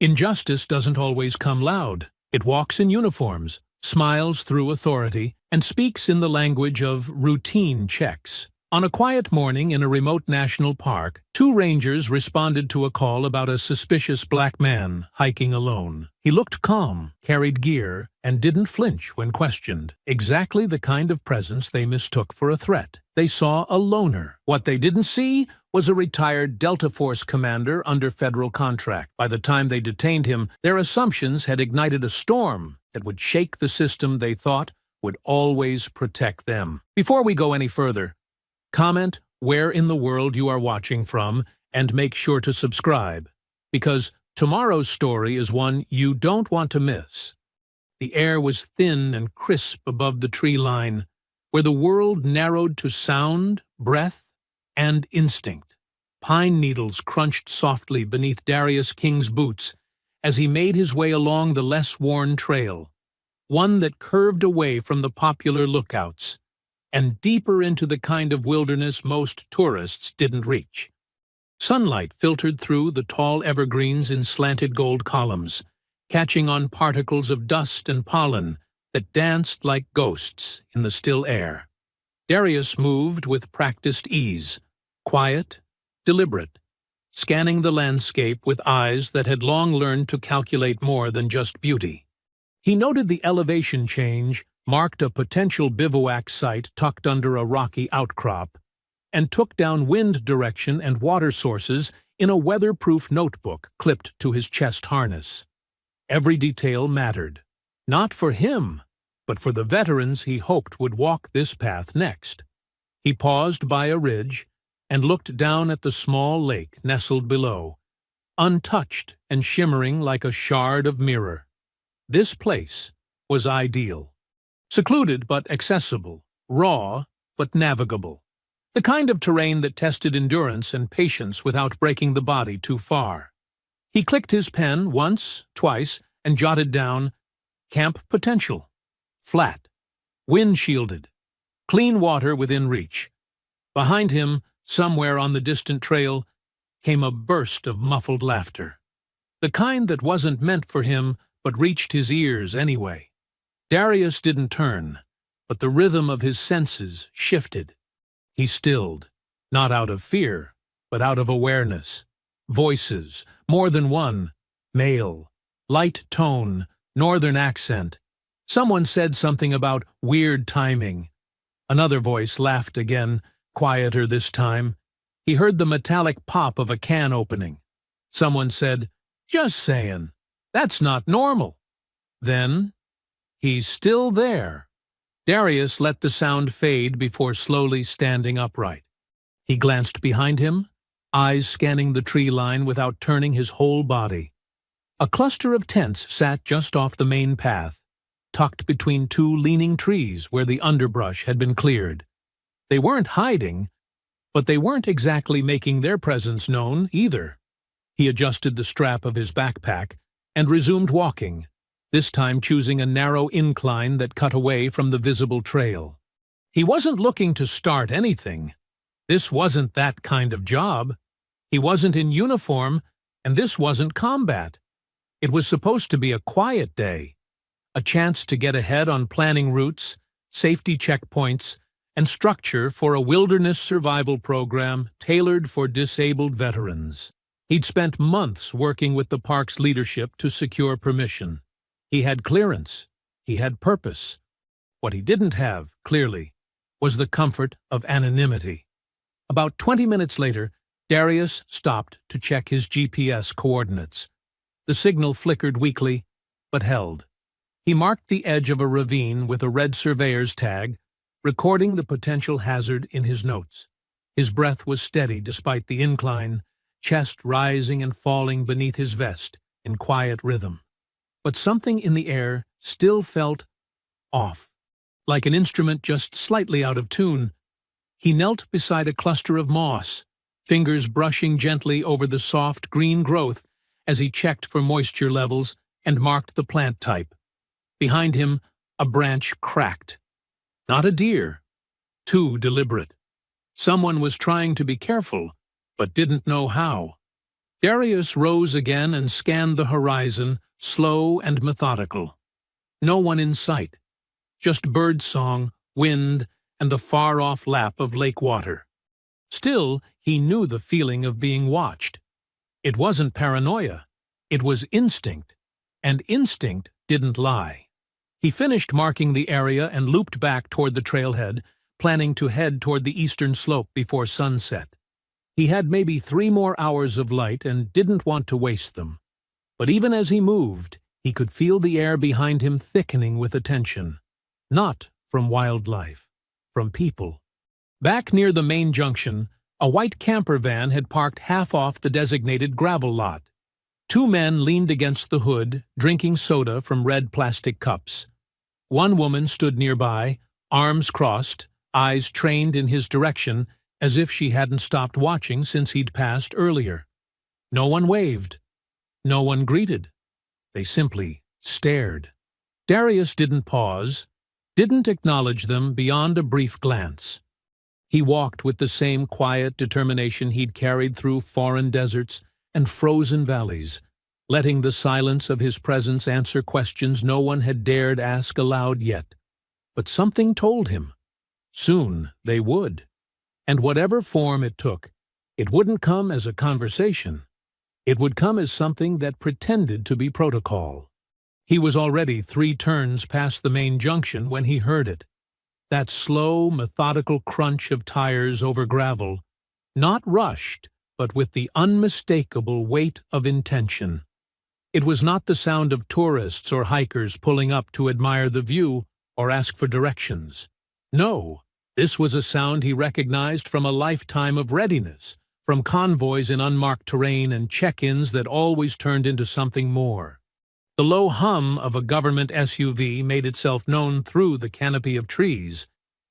Injustice doesn't always come loud. It walks in uniforms, smiles through authority, and speaks in the language of routine checks. On a quiet morning in a remote national park, two rangers responded to a call about a suspicious black man hiking alone. He looked calm, carried gear, and didn't flinch when questioned. Exactly the kind of presence they mistook for a threat. They saw a loner. What they didn't see was a retired Delta Force commander under federal contract. By the time they detained him, their assumptions had ignited a storm that would shake the system they thought would always protect them. Before we go any further, comment where in the world you are watching from and make sure to subscribe, because tomorrow's story is one you don't want to miss. The air was thin and crisp above the tree line, where the world narrowed to sound, breath, and instinct. Pine needles crunched softly beneath Darius King's boots as he made his way along the less worn trail, one that curved away from the popular lookouts and deeper into the kind of wilderness most tourists didn't reach. Sunlight filtered through the tall evergreens in slanted gold columns, catching on particles of dust and pollen that danced like ghosts in the still air. Darius moved with practiced ease, quiet, deliberate, scanning the landscape with eyes that had long learned to calculate more than just beauty. He noted the elevation change marked a potential bivouac site tucked under a rocky outcrop, and took down wind direction and water sources in a weatherproof notebook clipped to his chest harness. Every detail mattered, not for him, but for the veterans he hoped would walk this path next. He paused by a ridge and looked down at the small lake nestled below, untouched and shimmering like a shard of mirror. This place was ideal. Secluded but accessible, raw but navigable. The kind of terrain that tested endurance and patience without breaking the body too far. He clicked his pen once, twice, and jotted down, Camp Potential. Flat. Wind-shielded. Clean water within reach. Behind him, somewhere on the distant trail, came a burst of muffled laughter. The kind that wasn't meant for him, but reached his ears anyway. Darius didn't turn, but the rhythm of his senses shifted. He stilled, not out of fear, but out of awareness. Voices, more than one, male, light tone, northern accent. Someone said something about weird timing. Another voice laughed again, quieter this time. He heard the metallic pop of a can opening. Someone said, "Just saying, that's not normal." Then, "He's still there." Darius let the sound fade before slowly standing upright. He glanced behind him, eyes scanning the tree line without turning his whole body. A cluster of tents sat just off the main path, tucked between two leaning trees where the underbrush had been cleared. They weren't hiding, but they weren't exactly making their presence known either. He adjusted the strap of his backpack and resumed walking, this time choosing a narrow incline that cut away from the visible trail. He wasn't looking to start anything. This wasn't that kind of job. He wasn't in uniform, and this wasn't combat. It was supposed to be a quiet day, a chance to get ahead on planning routes, safety checkpoints, and structure for a wilderness survival program tailored for disabled veterans. He'd spent months working with the park's leadership to secure permission. He had clearance. He had purpose. What he didn't have, clearly, was the comfort of anonymity. About 20 minutes later, Darius stopped to check his GPS coordinates. The signal flickered weakly, but held. He marked the edge of a ravine with a red surveyor's tag, recording the potential hazard in his notes. His breath was steady despite the incline, chest rising and falling beneath his vest in quiet rhythm. But something in the air still felt off, like an instrument just slightly out of tune. He knelt beside a cluster of moss, fingers brushing gently over the soft green growth as he checked for moisture levels and marked the plant type. Behind him, a branch cracked. Not a deer. Too deliberate. Someone was trying to be careful, but didn't know how. Darius rose again and scanned the horizon, slow and methodical. No one in sight, just birdsong, wind, and the far-off lap of lake water. Still, he knew the feeling of being watched. It wasn't paranoia, it was instinct, and instinct didn't lie. He finished marking the area and looped back toward the trailhead, planning to head toward the eastern slope before sunset. He had maybe 3 more hours of light and didn't want to waste them. But even as he moved, he could feel the air behind him thickening with attention. Not from wildlife, from people. Back near the main junction, a white camper van had parked half off the designated gravel lot. 2 men leaned against the hood, drinking soda from red plastic cups. One woman stood nearby, arms crossed, eyes trained in his direction, as if she hadn't stopped watching since he'd passed earlier. No one waved. No one greeted. They simply stared. Darius didn't pause, didn't acknowledge them beyond a brief glance. He walked with the same quiet determination he'd carried through foreign deserts and frozen valleys, letting the silence of his presence answer questions no one had dared ask aloud yet. But something told him. Soon they would. And whatever form it took, it wouldn't come as a conversation. It would come as something that pretended to be protocol. He was already 3 turns past the main junction when he heard it. That slow, methodical crunch of tires over gravel, not rushed, but with the unmistakable weight of intention. It was not the sound of tourists or hikers pulling up to admire the view or ask for directions. No, this was a sound he recognized from a lifetime of readiness, from convoys in unmarked terrain and check-ins that always turned into something more. The low hum of a government SUV made itself known through the canopy of trees,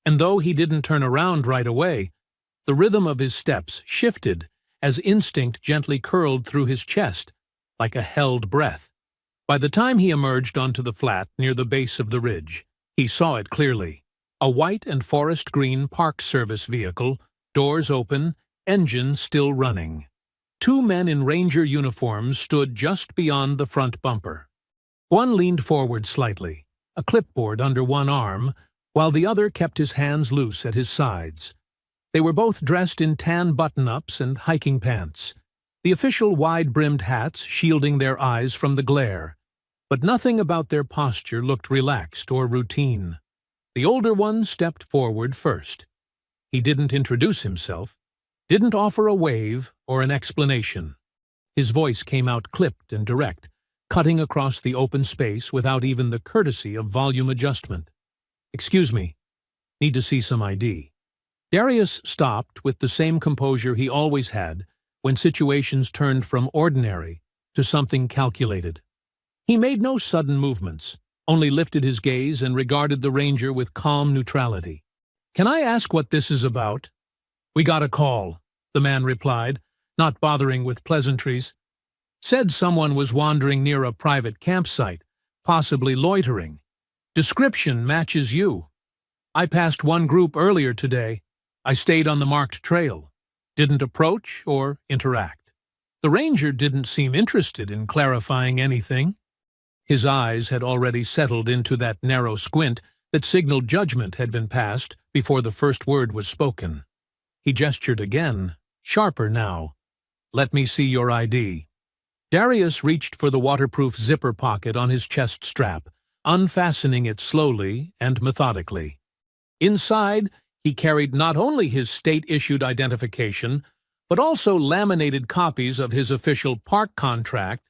and though he didn't turn around right away, the rhythm of his steps shifted as instinct gently curled through his chest, like a held breath. By the time he emerged onto the flat near the base of the ridge, he saw it clearly. A white and forest green Park Service vehicle, doors open, engine still running. 2 men in ranger uniforms stood just beyond the front bumper. One leaned forward slightly, a clipboard under one arm, while the other kept his hands loose at his sides. They were both dressed in tan button-ups and hiking pants, the official wide-brimmed hats shielding their eyes from the glare. But nothing about their posture looked relaxed or routine. The older one stepped forward first. He didn't introduce himself, didn't offer a wave or an explanation. His voice came out clipped and direct, cutting across the open space without even the courtesy of volume adjustment. "Excuse me, need to see some ID." Darius stopped with the same composure he always had when situations turned from ordinary to something calculated. He made no sudden movements, only lifted his gaze and regarded the ranger with calm neutrality. "Can I ask what this is about?" "We got a call," the man replied, not bothering with pleasantries. "Said someone was wandering near a private campsite, possibly loitering. Description matches you. I passed one group earlier today. I stayed on the marked trail. Didn't approach or interact." The ranger didn't seem interested in clarifying anything. His eyes had already settled into that narrow squint that signaled judgment had been passed before the first word was spoken. He gestured again, sharper now. "Let me see your ID." Darius reached for the waterproof zipper pocket on his chest strap, unfastening it slowly and methodically. Inside, he carried not only his state-issued identification, but also laminated copies of his official park contract,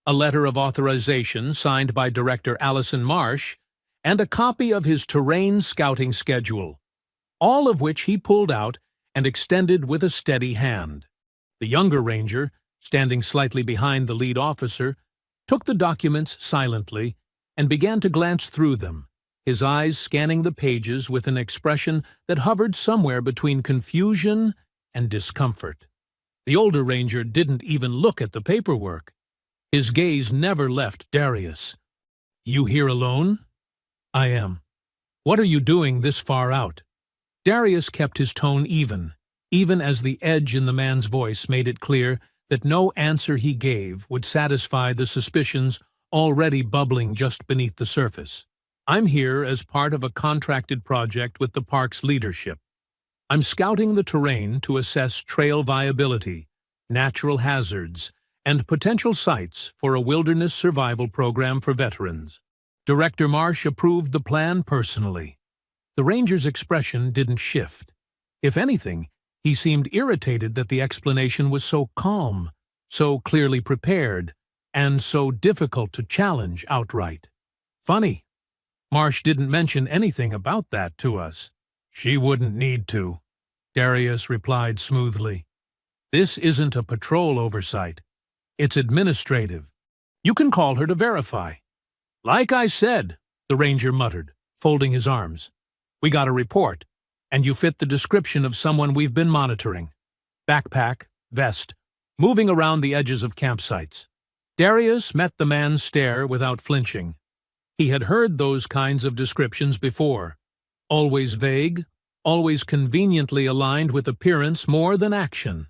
a letter of authorization signed by Director Allison Marsh, and a copy of his terrain scouting schedule, all of which he pulled out and extended with a steady hand. The younger ranger, standing slightly behind the lead officer, took the documents silently and began to glance through them, his eyes scanning the pages with an expression that hovered somewhere between confusion and discomfort. The older ranger didn't even look at the paperwork. His gaze never left Darius. "You here alone?" "I am." "What are you doing this far out?" Darius kept his tone even as the edge in the man's voice made it clear that no answer he gave would satisfy the suspicions already bubbling just beneath the surface. I'm here as part of a contracted project with the park's leadership. I'm scouting the terrain to assess trail viability, natural hazards, and potential sites for a wilderness survival program for veterans. Director Marsh approved the plan personally. The ranger's expression didn't shift. If anything, he seemed irritated that the explanation was so calm, so clearly prepared, and so difficult to challenge outright. Funny. Marsh didn't mention anything about that to us. She wouldn't need to, Darius replied smoothly. This isn't a patrol oversight. It's administrative. You can call her to verify. Like I said, the ranger muttered, folding his arms. We got a report, and you fit the description of someone we've been monitoring. Backpack, vest, moving around the edges of campsites. Darius met the man's stare without flinching. He had heard those kinds of descriptions before. Always vague, always conveniently aligned with appearance more than action.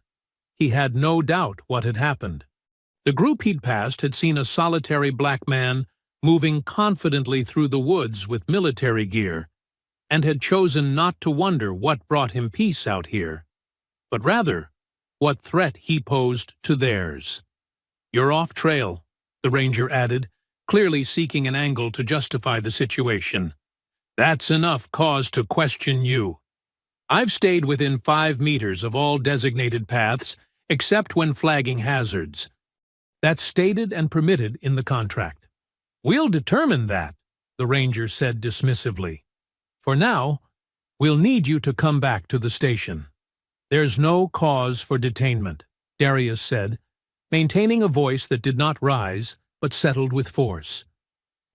He had no doubt what had happened. The group he'd passed had seen a solitary black man moving confidently through the woods with military gear, and had chosen not to wonder what brought him peace out here, but rather what threat he posed to theirs. You're off trail, the ranger added, clearly seeking an angle to justify the situation. That's enough cause to question you. I've stayed within 5 meters of all designated paths, except when flagging hazards. That's stated and permitted in the contract. We'll determine that, the ranger said dismissively. For now, we'll need you to come back to the station. There's no cause for detainment, Darius said, maintaining a voice that did not rise, but settled with force.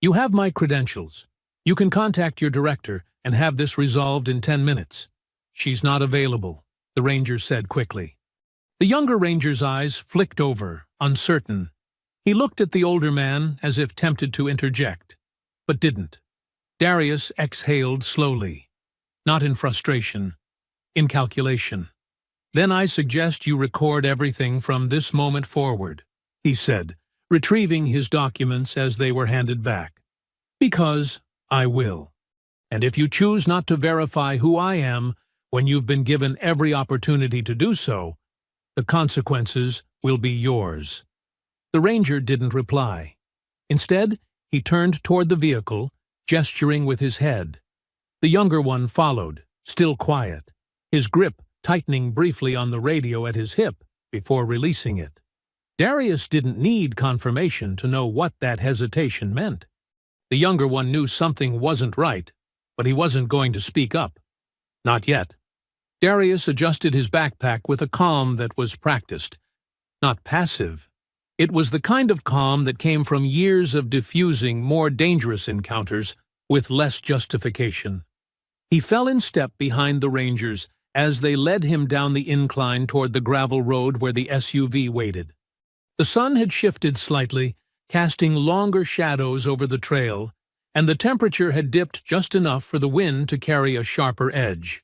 You have my credentials. You can contact your director and have this resolved in 10 minutes. She's not available, the ranger said quickly. The younger ranger's eyes flicked over, uncertain. He looked at the older man as if tempted to interject, but didn't. Darius exhaled slowly, not in frustration, in calculation. Then I suggest you record everything from this moment forward, he said, retrieving his documents as they were handed back. Because I will. And if you choose not to verify who I am when you've been given every opportunity to do so, the consequences will be yours. The ranger didn't reply. Instead, he turned toward the vehicle, gesturing with his head. The younger one followed, still quiet, his grip tightening briefly on the radio at his hip before releasing it. Darius didn't need confirmation to know what that hesitation meant. The younger one knew something wasn't right, but he wasn't going to speak up. Not yet. Darius adjusted his backpack with a calm that was practiced, not passive. It was the kind of calm that came from years of diffusing more dangerous encounters with less justification. He fell in step behind the rangers as they led him down the incline toward the gravel road where the SUV waited. The sun had shifted slightly, casting longer shadows over the trail, and the temperature had dipped just enough for the wind to carry a sharper edge.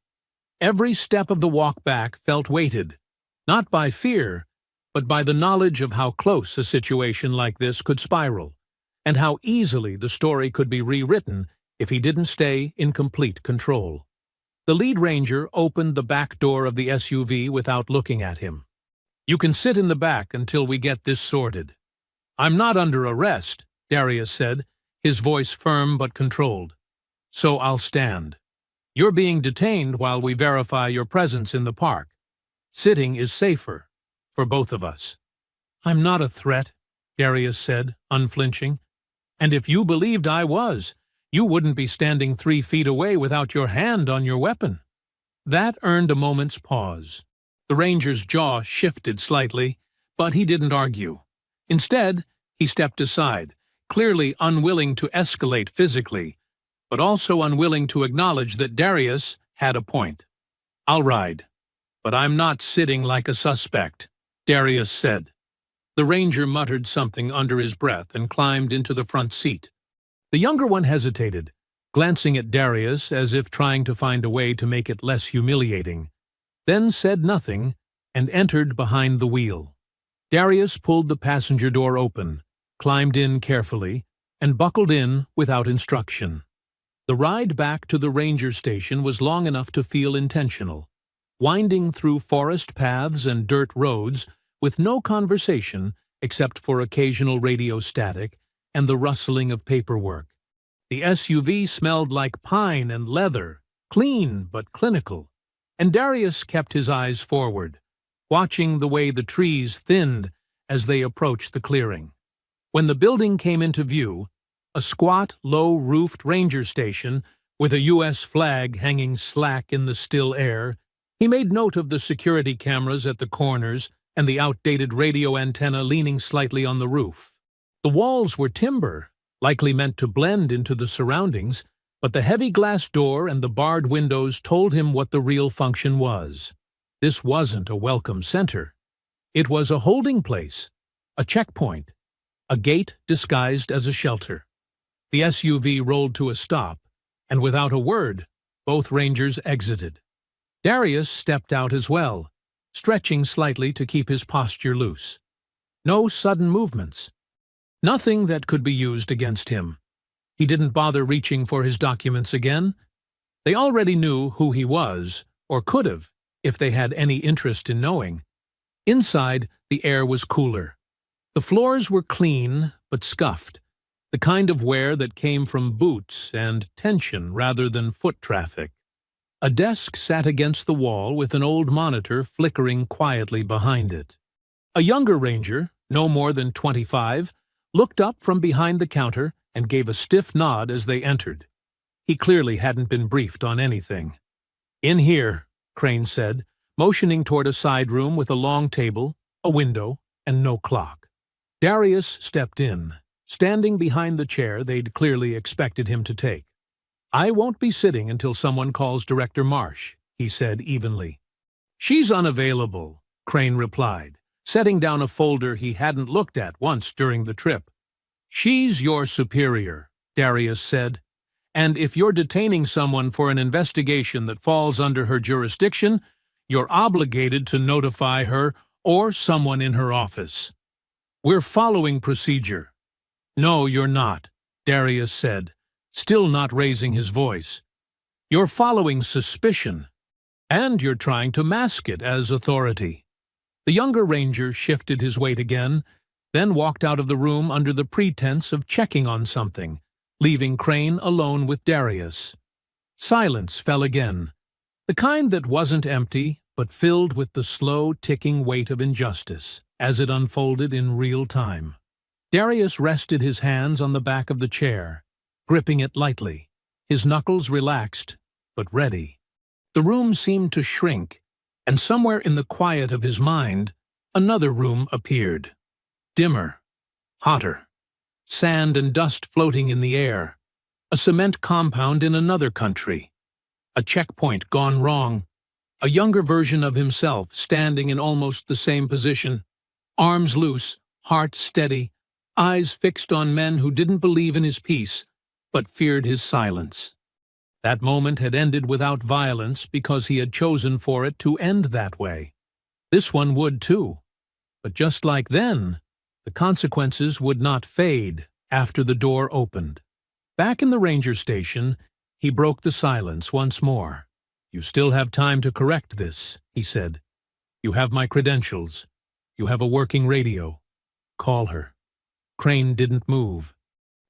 Every step of the walk back felt weighted, not by fear, but by the knowledge of how close a situation like this could spiral, and how easily the story could be rewritten if he didn't stay in complete control. The lead ranger opened the back door of the SUV without looking at him. You can sit in the back until we get this sorted. I'm not under arrest, Darius said, his voice firm but controlled. So I'll stand. You're being detained while we verify your presence in the park. Sitting is safer, for both of us. I'm not a threat, Darius said, unflinching. And if you believed I was, you wouldn't be standing 3 feet away without your hand on your weapon. That earned a moment's pause. The ranger's jaw shifted slightly, but he didn't argue. Instead, he stepped aside, clearly unwilling to escalate physically, but also unwilling to acknowledge that Darius had a point. I'll ride, but I'm not sitting like a suspect, Darius said. The ranger muttered something under his breath and climbed into the front seat. The younger one hesitated, glancing at Darius as if trying to find a way to make it less humiliating, then said nothing and entered behind the wheel. Darius pulled the passenger door open, climbed in carefully, and buckled in without instruction. The ride back to the ranger station was long enough to feel intentional, winding through forest paths and dirt roads with no conversation except for occasional radio static and the rustling of paperwork. The SUV smelled like pine and leather, clean but clinical, and Darius kept his eyes forward, watching the way the trees thinned as they approached the clearing. When the building came into view, a squat, low-roofed ranger station with a U.S. flag hanging slack in the still air, he made note of the security cameras at the corners and the outdated radio antenna leaning slightly on the roof. The walls were timber, likely meant to blend into the surroundings, but the heavy glass door and the barred windows told him what the real function was. This wasn't a welcome center. It was a holding place, a checkpoint, a gate disguised as a shelter. The SUV rolled to a stop, and without a word, both rangers exited. Darius stepped out as well, stretching slightly to keep his posture loose. No sudden movements. Nothing that could be used against him. He didn't bother reaching for his documents again. They already knew who he was, or could have, if they had any interest in knowing. Inside, the air was cooler. The floors were clean, but scuffed, the kind of wear that came from boots and tension rather than foot traffic. A desk sat against the wall with an old monitor flickering quietly behind it. A younger ranger, no more than 25, looked up from behind the counter and gave a stiff nod as they entered. He clearly hadn't been briefed on anything. "In here," Crane said, motioning toward a side room with a long table, a window, and no clock. Darius stepped in, standing behind the chair they'd clearly expected him to take. "I won't be sitting until someone calls Director Marsh," he said evenly. "She's unavailable," Crane replied, setting down a folder he hadn't looked at once during the trip. "She's your superior," Darius said, "and if you're detaining someone for an investigation that falls under her jurisdiction, you're obligated to notify her or someone in her office." "We're following procedure." "No, you're not," Darius said, still not raising his voice. "You're following suspicion, and you're trying to mask it as authority." The younger ranger shifted his weight again, then walked out of the room under the pretense of checking on something, leaving Crane alone with Darius. Silence fell again, the kind that wasn't empty, but filled with the slow, ticking weight of injustice, as it unfolded in real time. Darius rested his hands on the back of the chair, gripping it lightly, his knuckles relaxed, but ready. The room seemed to shrink, and somewhere in the quiet of his mind, another room appeared. Dimmer, hotter, sand and dust floating in the air, a cement compound in another country, a checkpoint gone wrong, a younger version of himself standing in almost the same position, arms loose, heart steady, eyes fixed on men who didn't believe in his peace, but feared his silence. That moment had ended without violence because he had chosen for it to end that way. This one would too. But just like then, the consequences would not fade after the door opened. Back in the ranger station, he broke the silence once more. "You still have time to correct this," he said. "You have my credentials. You have a working radio. Call her." Crane didn't move.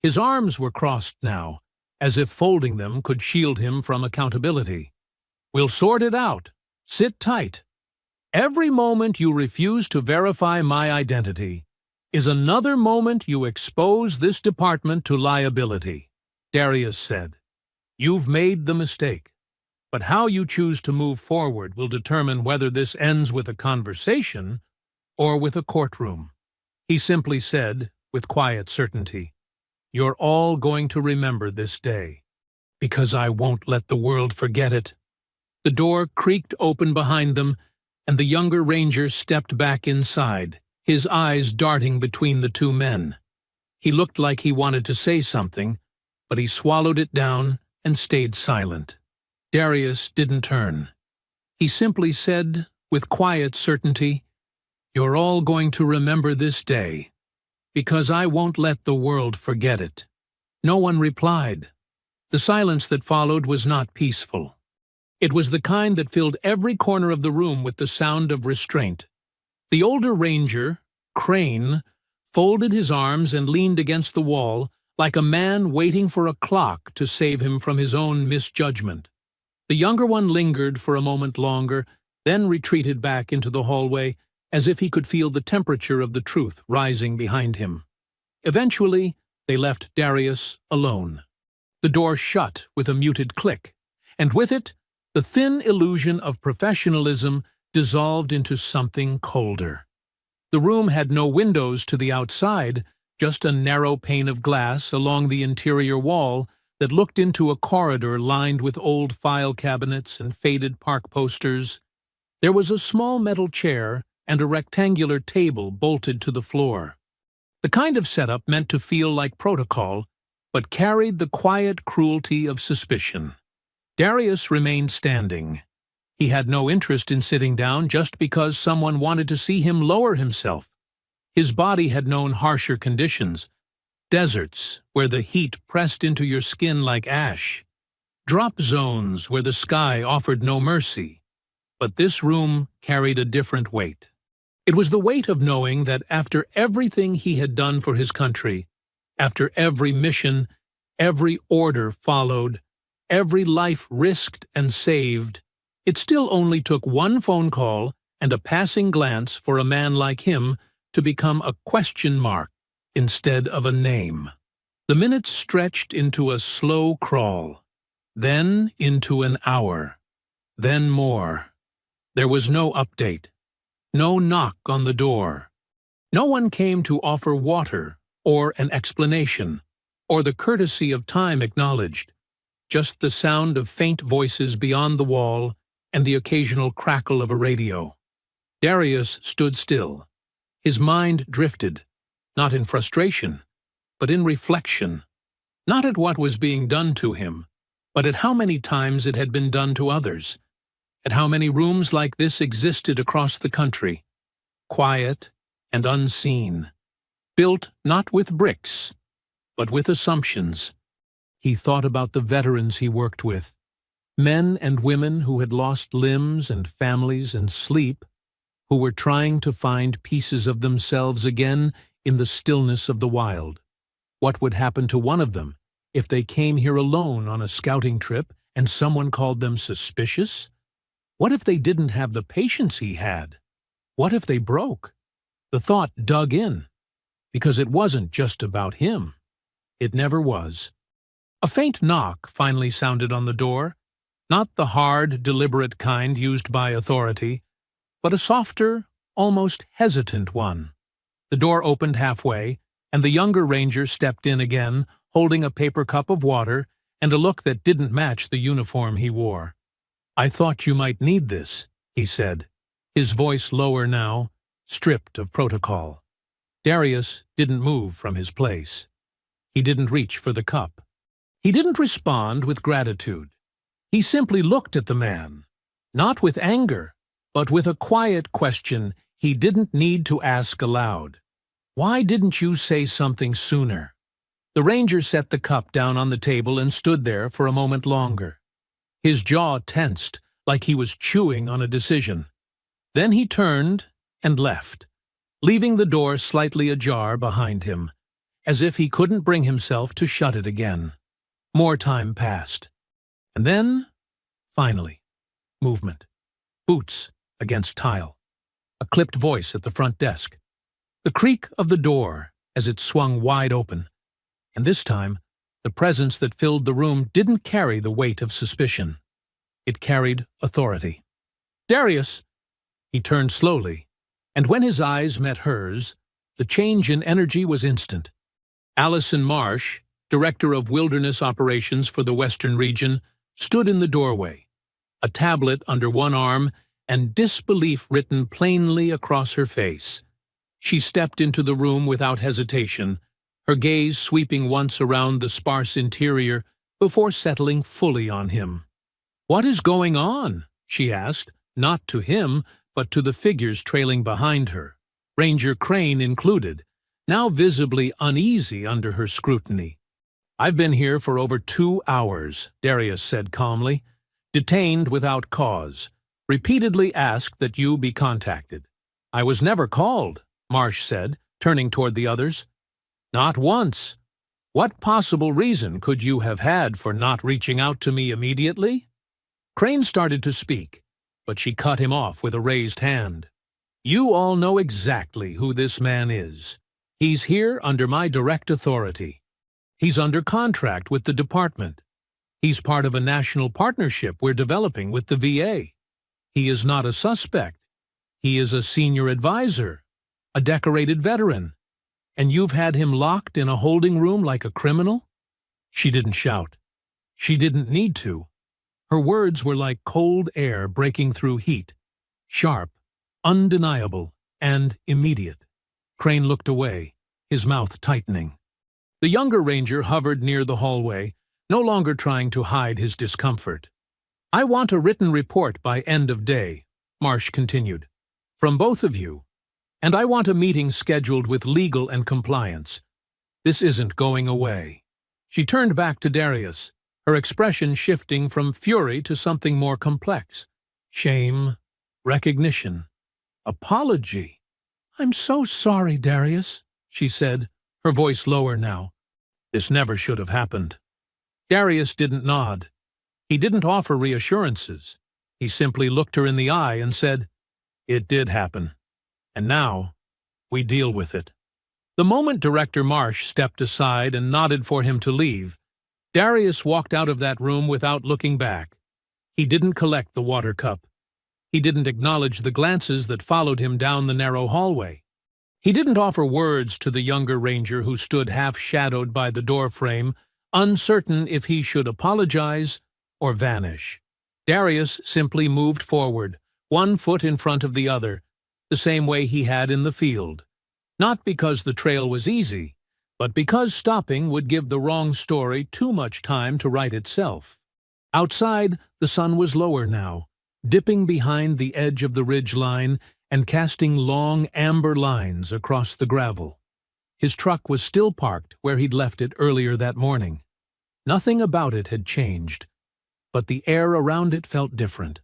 His arms were crossed now, as if folding them could shield him from accountability. "We'll sort it out. Sit tight. Every moment you refuse to verify my identity is another moment you expose this department to liability," Darius said. "You've made the mistake, but how you choose to move forward will determine whether this ends with a conversation or with a courtroom." He simply said, with quiet certainty, "You're all going to remember this day, because I won't let the world forget it." The door creaked open behind them, and the younger ranger stepped back inside, his eyes darting between the two men. He looked like he wanted to say something, but he swallowed it down and stayed silent. Darius didn't turn. He simply said, with quiet certainty, You're all going to remember this day, because I won't let the world forget it." No one replied. The silence that followed was not peaceful. It was the kind that filled every corner of the room with the sound of restraint. The older ranger, Crane, folded his arms and leaned against the wall like a man waiting for a clock to save him from his own misjudgment. The younger one lingered for a moment longer, then retreated back into the hallway as if he could feel the temperature of the truth rising behind him. Eventually, they left Darius alone. The door shut with a muted click, and with it, the thin illusion of professionalism dissolved into something colder. The room had no windows to the outside, just a narrow pane of glass along the interior wall that looked into a corridor lined with old file cabinets and faded park posters. There was a small metal chair and a rectangular table bolted to the floor. The kind of setup meant to feel like protocol, but carried the quiet cruelty of suspicion. Darius remained standing. He had no interest in sitting down just because someone wanted to see him lower himself. His body had known harsher conditions. Deserts, where the heat pressed into your skin like ash. Drop zones where the sky offered no mercy. But this room carried a different weight. It was the weight of knowing that after everything he had done for his country, after every mission, every order followed, every life risked and saved, it still only took one phone call and a passing glance for a man like him to become a question mark instead of a name. The minutes stretched into a slow crawl, then into an hour, then more. There was no update, no knock on the door. No one came to offer water or an explanation, or the courtesy of time acknowledged, just the sound of faint voices beyond the wall and the occasional crackle of a radio. Darius stood still. His mind drifted, not in frustration, but in reflection, not at what was being done to him, but at how many times it had been done to others, at how many rooms like this existed across the country, quiet and unseen, built not with bricks, but with assumptions. He thought about the veterans he worked with, men and women who had lost limbs and families and sleep, who were trying to find pieces of themselves again in the stillness of the wild. What would happen to one of them if they came here alone on a scouting trip and someone called them suspicious? What if they didn't have the patience he had? What if they broke? The thought dug in, because it wasn't just about him. It never was. A faint knock finally sounded on the door, not the hard, deliberate kind used by authority, but a softer, almost hesitant one. The door opened halfway, and the younger ranger stepped in again, holding a paper cup of water and a look that didn't match the uniform he wore. "I thought you might need this," he said, his voice lower now, stripped of protocol. Darius didn't move from his place. He didn't reach for the cup. He didn't respond with gratitude. He simply looked at the man, not with anger, but with a quiet question he didn't need to ask aloud. "Why didn't you say something sooner?" The ranger set the cup down on the table and stood there for a moment longer. His jaw tensed, like he was chewing on a decision. Then he turned and left, leaving the door slightly ajar behind him, as if he couldn't bring himself to shut it again. More time passed. And then, finally, movement. Boots against tile. A clipped voice at the front desk. The creak of the door as it swung wide open. And this time, the presence that filled the room didn't carry the weight of suspicion. It carried authority. "Darius!" He turned slowly, and when his eyes met hers, the change in energy was instant. Allison Marsh, Director of Wilderness Operations for the Western Region, stood in the doorway, a tablet under one arm and disbelief written plainly across her face. She stepped into the room without hesitation, her gaze sweeping once around the sparse interior before settling fully on him. "What is going on?" she asked, not to him, but to the figures trailing behind her. Ranger Crane included, now visibly uneasy under her scrutiny. "I've been here for over 2 hours," Darius said calmly. "Detained without cause. Repeatedly asked that you be contacted." "I was never called," Marsh said, turning toward the others. "Not once. What possible reason could you have had for not reaching out to me immediately?" Crane started to speak, but she cut him off with a raised hand. "You all know exactly who this man is. He's here under my direct authority. He's under contract with the department. He's part of a national partnership we're developing with the VA. He is not a suspect. He is a senior advisor, a decorated veteran. And you've had him locked in a holding room like a criminal?" She didn't shout. She didn't need to. Her words were like cold air breaking through heat, sharp, undeniable, and immediate. Crane looked away, his mouth tightening. The younger ranger hovered near the hallway, no longer trying to hide his discomfort. "I want a written report by end of day," Marsh continued, "from both of you. And I want a meeting scheduled with legal and compliance. This isn't going away." She turned back to Darius, her expression shifting from fury to something more complex. Shame, recognition, apology. "I'm so sorry, Darius," she said, her voice lower now. "This never should have happened." Darius didn't nod. He didn't offer reassurances. He simply looked her in the eye and said, "It did happen. And now, we deal with it." The moment Director Marsh stepped aside and nodded for him to leave, Darius walked out of that room without looking back. He didn't collect the water cup. He didn't acknowledge the glances that followed him down the narrow hallway. He didn't offer words to the younger ranger who stood half-shadowed by the doorframe, uncertain if he should apologize or vanish. Darius simply moved forward, one foot in front of the other, the same way he had in the field. Not because the trail was easy, but because stopping would give the wrong story too much time to write itself. Outside, the sun was lower now, dipping behind the edge of the ridge line and casting long amber lines across the gravel. His truck was still parked where he'd left it earlier that morning. Nothing about it had changed, but the air around it felt different,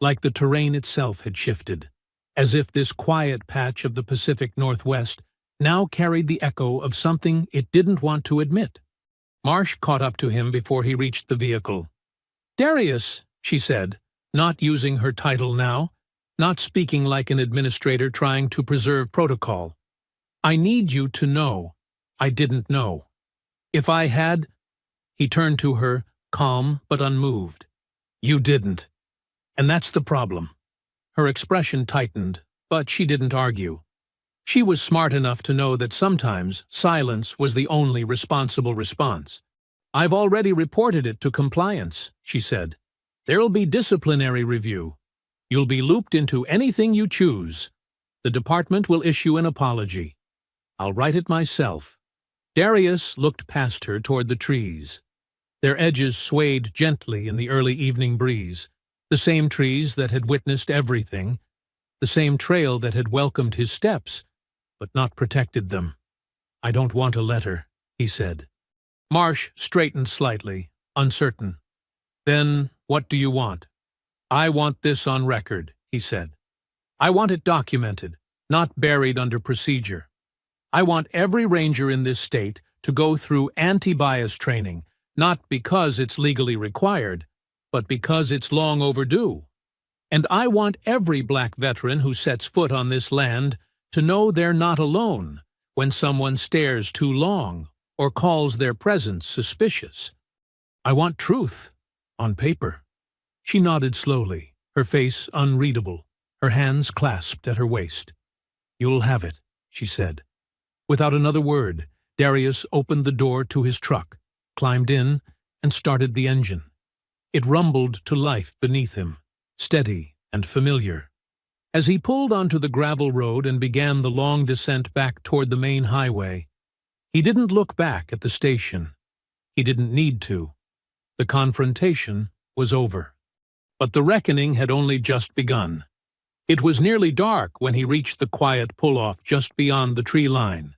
like the terrain itself had shifted, as if this quiet patch of the Pacific Northwest now carried the echo of something it didn't want to admit. Marsh caught up to him before he reached the vehicle. "Darius," she said, not using her title now, not speaking like an administrator trying to preserve protocol. "I need you to know I didn't know. If I had—" He turned to her, calm but unmoved. "You didn't. And that's the problem." Her expression tightened, but she didn't argue. She was smart enough to know that sometimes silence was the only responsible response. "I've already reported it to compliance," she said. "There'll be disciplinary review. You'll be looped into anything you choose. The department will issue an apology. I'll write it myself." Darius looked past her toward the trees. Their edges swayed gently in the early evening breeze, the same trees that had witnessed everything, the same trail that had welcomed his steps, but not protected them. "I don't want a letter," he said. Marsh straightened slightly, uncertain. "Then what do you want?" "I want this on record," he said. "I want it documented, not buried under procedure. I want every ranger in this state to go through anti-bias training, not because it's legally required, but because it's long overdue. And I want every black veteran who sets foot on this land to know they're not alone when someone stares too long or calls their presence suspicious. I want truth, on paper." She nodded slowly, her face unreadable, her hands clasped at her waist. "You'll have it," she said. Without another word, Darius opened the door to his truck, climbed in, and started the engine. It rumbled to life beneath him, steady and familiar. As he pulled onto the gravel road and began the long descent back toward the main highway, he didn't look back at the station. He didn't need to. The confrontation was over. But the reckoning had only just begun. It was nearly dark when he reached the quiet pull-off just beyond the tree line,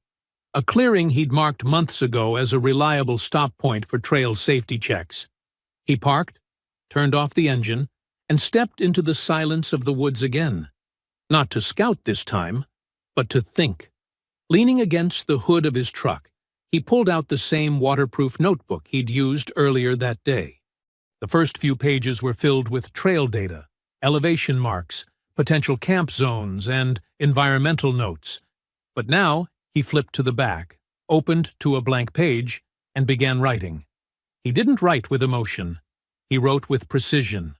a clearing he'd marked months ago as a reliable stop point for trail safety checks. He parked, turned off the engine, and stepped into the silence of the woods again. Not to scout this time, but to think. Leaning against the hood of his truck, he pulled out the same waterproof notebook he'd used earlier that day. The first few pages were filled with trail data, elevation marks, potential camp zones, and environmental notes. But now he flipped to the back, opened to a blank page, and began writing. He didn't write with emotion. He wrote with precision.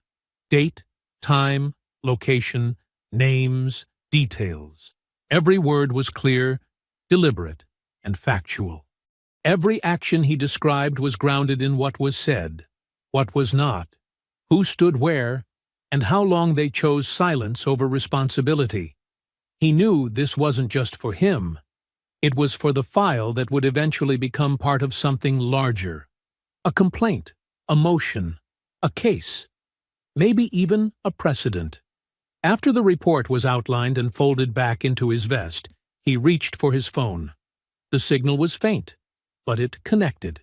Date, time, location, names, details. Every word was clear, deliberate, and factual. Every action he described was grounded in what was said, what was not, who stood where, and how long they chose silence over responsibility. He knew this wasn't just for him. It was for the file that would eventually become part of something larger. A complaint, a motion, a case, maybe even a precedent. After the report was outlined and folded back into his vest, he reached for his phone. The signal was faint, but it connected.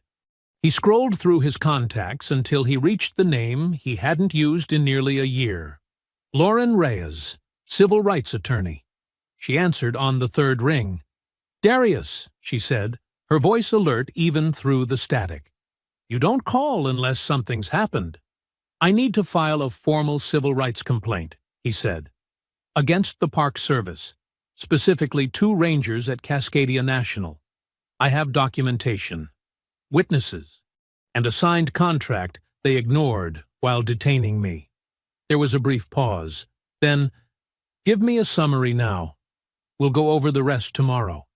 He scrolled through his contacts until he reached the name he hadn't used in nearly a year. Lauren Reyes, civil rights attorney. She answered on the third ring. "Darius," she said, her voice alert even through the static. "You don't call unless something's happened." "I need to file a formal civil rights complaint," he said, "against the Park Service, specifically 2 rangers at Cascadia National. I have documentation, witnesses, and a signed contract they ignored while detaining me." There was a brief pause. Then, "Give me a summary now. We'll go over the rest tomorrow."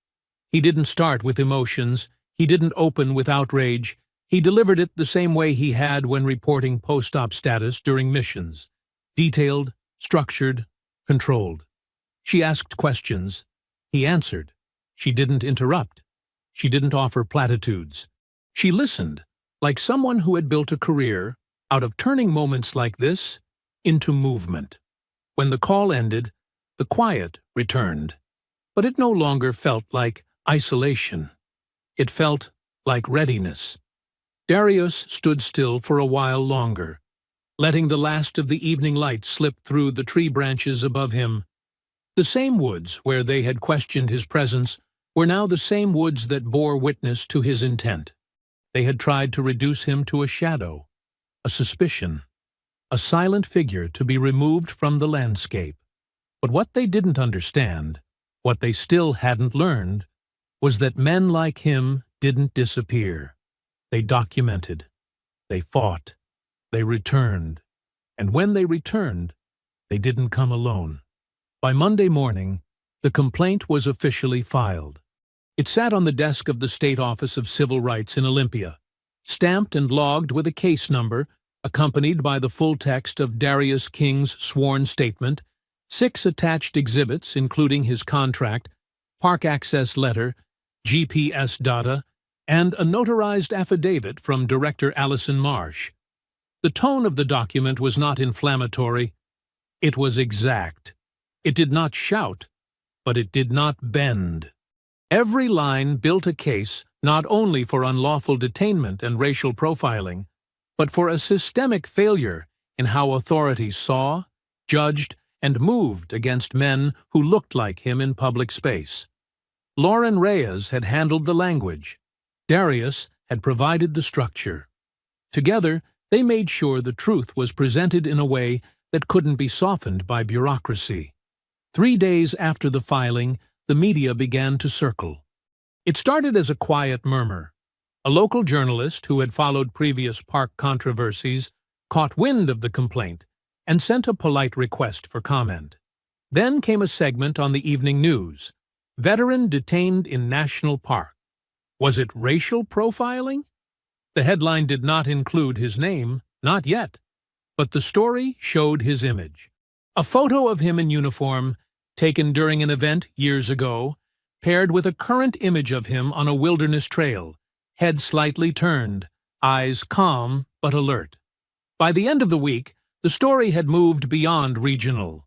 He didn't start with emotions. He didn't open with outrage. He delivered it the same way he had when reporting post-op status during missions. Detailed, structured, controlled. She asked questions. He answered. She didn't interrupt. She didn't offer platitudes. She listened, like someone who had built a career out of turning moments like this into movement. When the call ended, the quiet returned. But it no longer felt like isolation. It felt like readiness. Darius stood still for a while longer, letting the last of the evening light slip through the tree branches above him. The same woods where they had questioned his presence were now the same woods that bore witness to his intent. They had tried to reduce him to a shadow, a suspicion, a silent figure to be removed from the landscape. But what they didn't understand, what they still hadn't learned, was that men like him didn't disappear. They documented. They fought. They returned. And when they returned, they didn't come alone. By Monday morning, the complaint was officially filed. It sat on the desk of the State Office of Civil Rights in Olympia, stamped and logged with a case number, accompanied by the full text of Darius King's sworn statement, 6 attached exhibits including his contract, park access letter, GPS data, and a notarized affidavit from Director Allison Marsh. The tone of the document was not inflammatory. It was exact. It did not shout, but it did not bend. Every line built a case not only for unlawful detainment and racial profiling, but for a systemic failure in how authorities saw, judged, and moved against men who looked like him in public space. Lauren Reyes had handled the language. Darius had provided the structure. Together, they made sure the truth was presented in a way that couldn't be softened by bureaucracy. 3 days after the filing, the media began to circle. It started as a quiet murmur. A local journalist who had followed previous park controversies caught wind of the complaint and sent a polite request for comment. Then came a segment on the evening news. Veteran detained in National Park. Was it racial profiling? The headline did not include his name, not yet, but the story showed his image. A photo of him in uniform, taken during an event years ago, paired with a current image of him on a wilderness trail, head slightly turned, eyes calm but alert. By the end of the week, the story had moved beyond regional.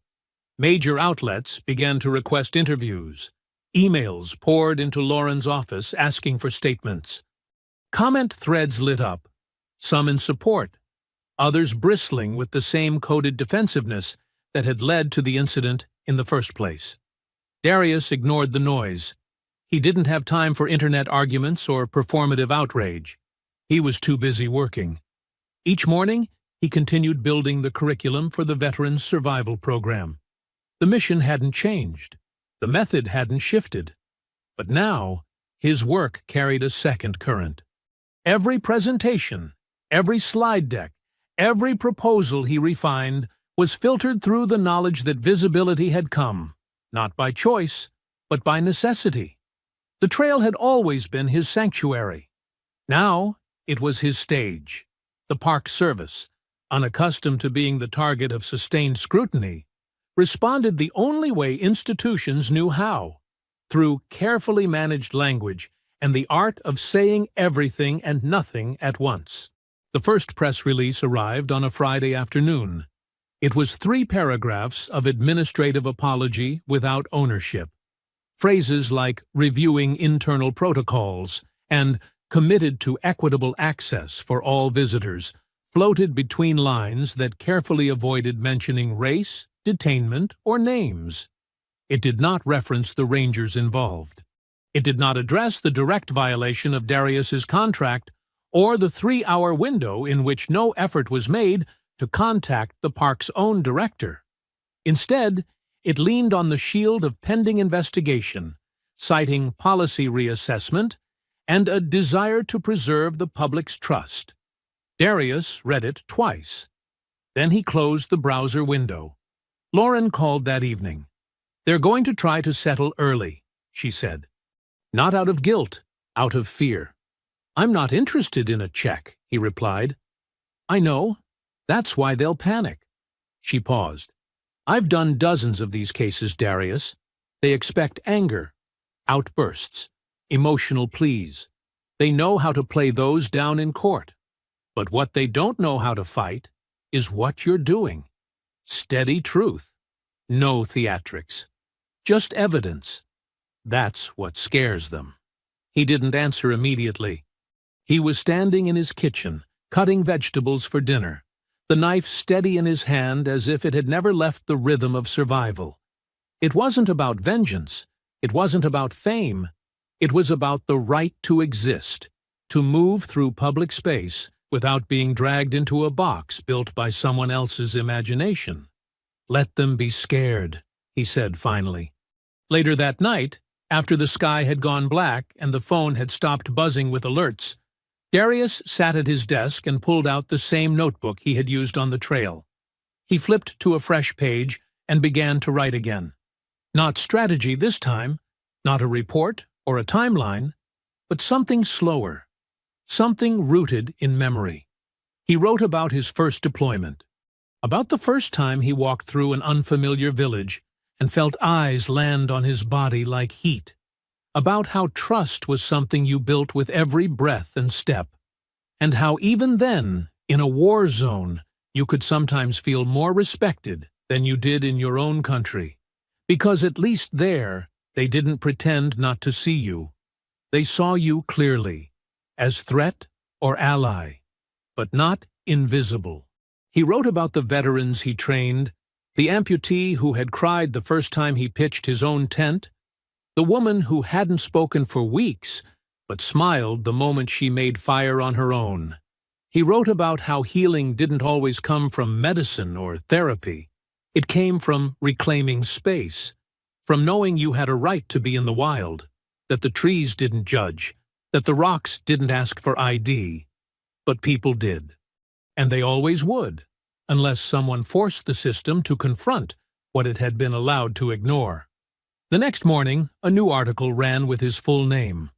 Major outlets began to request interviews. Emails poured into Lauren's office asking for statements. Comment threads lit up, some in support, others bristling with the same coded defensiveness that had led to the incident in the first place. Darius ignored the noise. He didn't have time for internet arguments or performative outrage. He was too busy working. Each morning, he continued building the curriculum for the Veterans Survival Program. The mission hadn't changed. The method hadn't shifted. But now, his work carried a second current. Every presentation, every slide deck, every proposal he refined was filtered through the knowledge that visibility had come, not by choice, but by necessity. The trail had always been his sanctuary. Now, it was his stage. The Park Service, unaccustomed to being the target of sustained scrutiny, responded the only way institutions knew how, through carefully managed language and the art of saying everything and nothing at once. The first press release arrived on a Friday afternoon. It was 3 paragraphs of administrative apology without ownership. Phrases like reviewing internal protocols and committed to equitable access for all visitors floated between lines that carefully avoided mentioning race, detainment, or names. It did not reference the Rangers involved. It did not address the direct violation of Darius's contract or the 3-hour window in which no effort was made to contact the park's own director. Instead, it leaned on the shield of pending investigation, citing policy reassessment and a desire to preserve the public's trust. Darius read it twice. Then he closed the browser window. Lauren called that evening. "They're going to try to settle early," she said. "Not out of guilt, out of fear." "I'm not interested in a check," he replied. "I know. That's why they'll panic." She paused. "I've done dozens of these cases, Darius. They expect anger, outbursts, emotional pleas. They know how to play those down in court. But what they don't know how to fight is what you're doing. Steady truth. No theatrics. Just evidence. That's what scares them." He didn't answer immediately. He was standing in his kitchen, cutting vegetables for dinner, the knife steady in his hand as if it had never left the rhythm of survival. It wasn't about vengeance. It wasn't about fame. It was about the right to exist, to move through public space without being dragged into a box built by someone else's imagination. "Let them be scared," he said finally. Later that night, after the sky had gone black and the phone had stopped buzzing with alerts, Darius sat at his desk and pulled out the same notebook he had used on the trail. He flipped to a fresh page and began to write again. Not strategy this time, not a report or a timeline, but something slower, something rooted in memory. He wrote about his first deployment, about the first time he walked through an unfamiliar village and felt eyes land on his body like heat, about how trust was something you built with every breath and step, and how even then, in a war zone, you could sometimes feel more respected than you did in your own country, because at least there, they didn't pretend not to see you. They saw you clearly, as threat or ally, but not invisible. He wrote about the veterans he trained, the amputee who had cried the first time he pitched his own tent, the woman who hadn't spoken for weeks but smiled the moment she made fire on her own. He wrote about how healing didn't always come from medicine or therapy. It came from reclaiming space, from knowing you had a right to be in the wild, that the trees didn't judge, that the rocks didn't ask for ID, but people did. And they always would, unless someone forced the system to confront what it had been allowed to ignore. The next morning, a new article ran with his full name.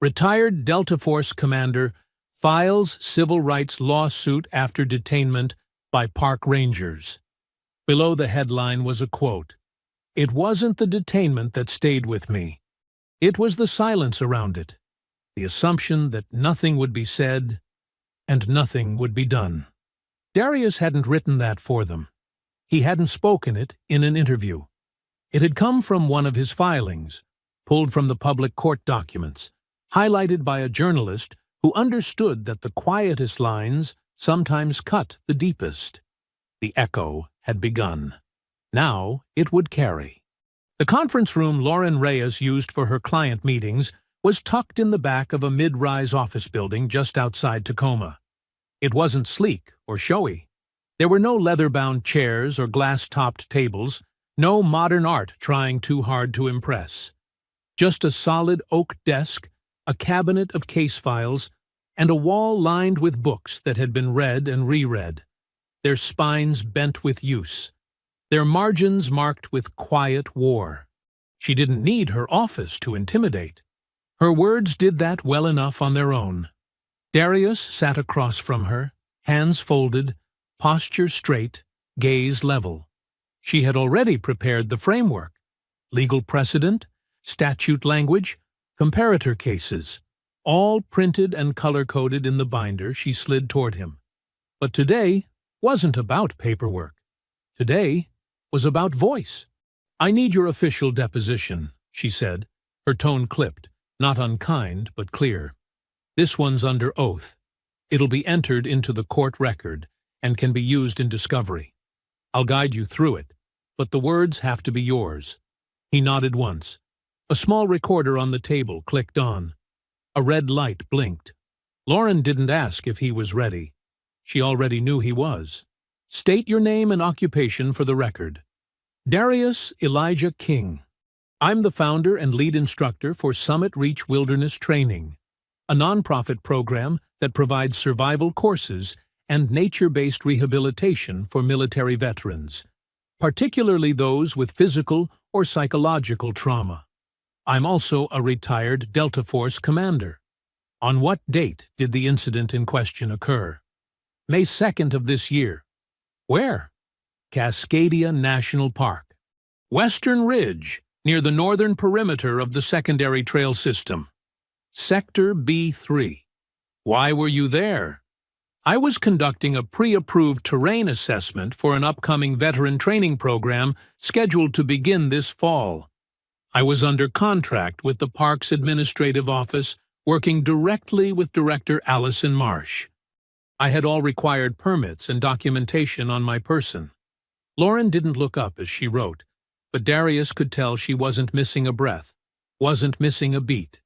Retired Delta Force Commander files civil rights lawsuit after detainment by park rangers. Below the headline was a quote. "It wasn't the detainment that stayed with me. It was the silence around it, the assumption that nothing would be said and nothing would be done." Darius hadn't written that for them. He hadn't spoken it in an interview. It had come from one of his filings, pulled from the public court documents, highlighted by a journalist who understood that the quietest lines sometimes cut the deepest. The echo had begun. Now it would carry. The conference room Lauren Reyes used for her client meetings was tucked in the back of a mid-rise office building just outside Tacoma. It wasn't sleek or showy. There were no leather-bound chairs or glass-topped tables, no modern art trying too hard to impress. Just a solid oak desk, a cabinet of case files, and a wall lined with books that had been read and reread, their spines bent with use, their margins marked with quiet war. She didn't need her office to intimidate. Her words did that well enough on their own. Darius sat across from her, hands folded, posture straight, gaze level. She had already prepared the framework: legal precedent, statute language, comparator cases, all printed and color-coded in the binder she slid toward him. But today wasn't about paperwork. Today was about voice. "I need your official deposition," she said, her tone clipped, not unkind but clear. "This one's under oath. It'll be entered into the court record and can be used in discovery. I'll guide you through it, but the words have to be yours." He nodded once. A small recorder on the table clicked on. A red light blinked. Lauren didn't ask if he was ready. She already knew he was. "State your name and occupation for the record." "Darius Elijah King. I'm the founder and lead instructor for Summit Reach Wilderness Training, a nonprofit program that provides survival courses and nature-based rehabilitation for military veterans, particularly those with physical or psychological trauma. I'm also a retired Delta Force commander." "On what date did the incident in question occur?" "May 2nd of this year." "Where?" "Cascadia National Park. Western Ridge, near the northern perimeter of the secondary trail system. Sector B3. Why were you there?" "I was conducting a pre-approved terrain assessment for an upcoming veteran training program scheduled to begin this fall. I was under contract with the park's administrative office, working directly with Director Allison Marsh. I had all required permits and documentation on my person." Lauren didn't look up as she wrote, but Darius could tell she wasn't missing a breath, wasn't missing a beat.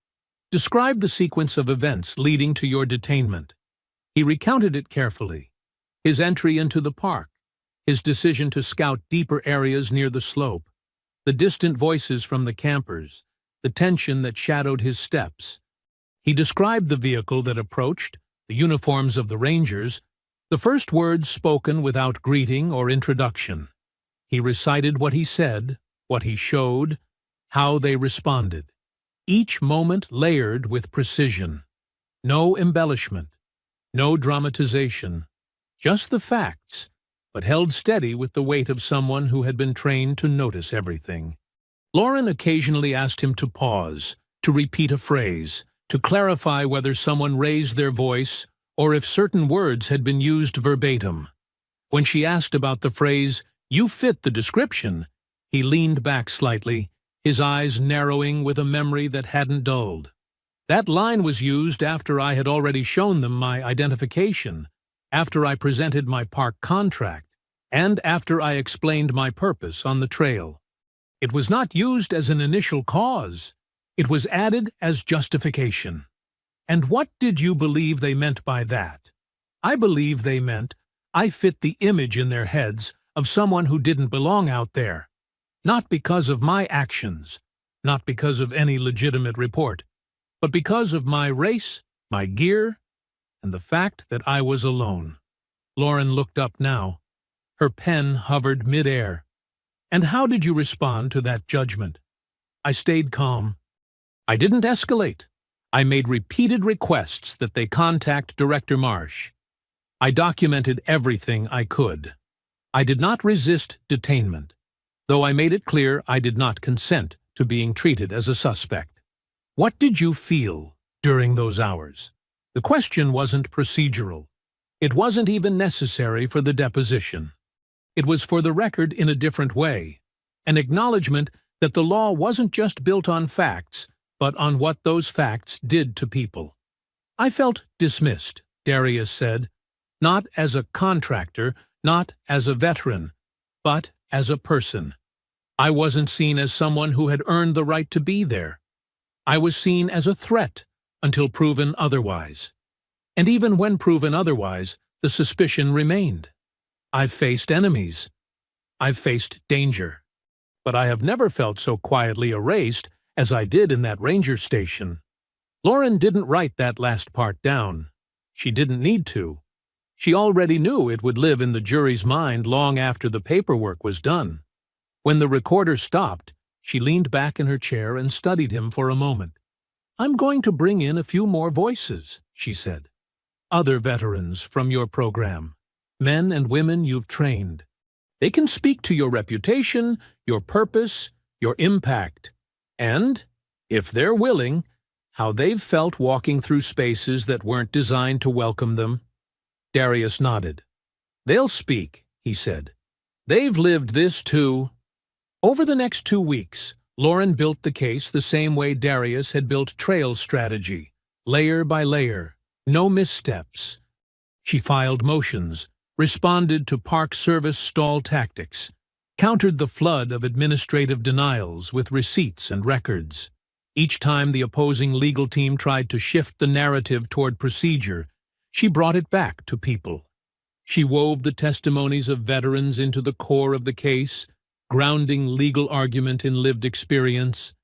"Describe the sequence of events leading to your detainment." He recounted it carefully. His entry into the park, his decision to scout deeper areas near the slope, the distant voices from the campers, the tension that shadowed his steps. He described the vehicle that approached, the uniforms of the Rangers, the first words spoken without greeting or introduction. He recited what he said, what he showed, how they responded. Each moment layered with precision. No embellishment, no dramatization, just the facts, but held steady with the weight of someone who had been trained to notice everything. Lauren occasionally asked him to pause, to repeat a phrase, to clarify whether someone raised their voice or if certain words had been used verbatim. When she asked about the phrase, "You fit the description," he leaned back slightly, his eyes narrowing with a memory that hadn't dulled. "That line was used after I had already shown them my identification, after I presented my park contract, and after I explained my purpose on the trail. It was not used as an initial cause. It was added as justification." "And what did you believe they meant by that?" "I believe they meant I fit the image in their heads of someone who didn't belong out there. Not because of my actions, not because of any legitimate report, but because of my race, my gear, and the fact that I was alone." Lauren looked up now. Her pen hovered mid-air. "And how did you respond to that judgment?" "I stayed calm. I didn't escalate. I made repeated requests that they contact Director Marsh. I documented everything I could. I did not resist detainment, though I made it clear I did not consent to being treated as a suspect." "What did you feel during those hours?" The question wasn't procedural. It wasn't even necessary for the deposition. It was for the record in a different way, an acknowledgement that the law wasn't just built on facts, but on what those facts did to people. I felt dismissed, Darius said, not as a contractor, not as a veteran, but as a person. I wasn't seen as someone who had earned the right to be there. I was seen as a threat until proven otherwise. And even when proven otherwise, the suspicion remained. I've faced enemies. I've faced danger. But I have never felt so quietly erased as I did in that ranger station. Lauren didn't write that last part down. She didn't need to. She already knew it would live in the jury's mind long after the paperwork was done. When the recorder stopped, she leaned back in her chair and studied him for a moment. "I'm going to bring in a few more voices," she said. "Other veterans from your program. Men and women you've trained. They can speak to your reputation, your purpose, your impact, and, if they're willing, how they've felt walking through spaces that weren't designed to welcome them." Darius nodded. "They'll speak," he said. "They've lived this too." Over the next 2 weeks, Lauren built the case the same way Darius had built trail strategy, layer by layer, no missteps. She filed motions, responded to Park Service stall tactics, countered the flood of administrative denials with receipts and records. Each time the opposing legal team tried to shift the narrative toward procedure, she brought it back to people. She wove the testimonies of veterans into the core of the case, grounding legal argument in lived experience.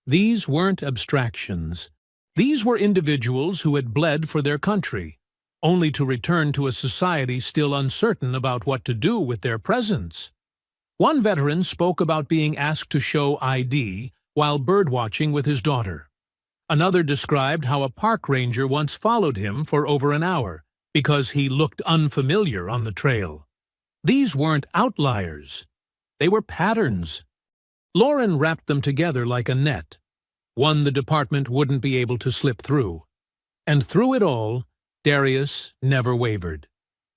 These weren't abstractions. These were individuals who had bled for their country, only to return to a society still uncertain about what to do with their presence. One veteran spoke about being asked to show ID while birdwatching with his daughter. Another described how a park ranger once followed him for over an hour because he looked unfamiliar on the trail. These weren't outliers. They were patterns. Lauren wrapped them together like a net, one the department wouldn't be able to slip through. And through it all, Darius never wavered.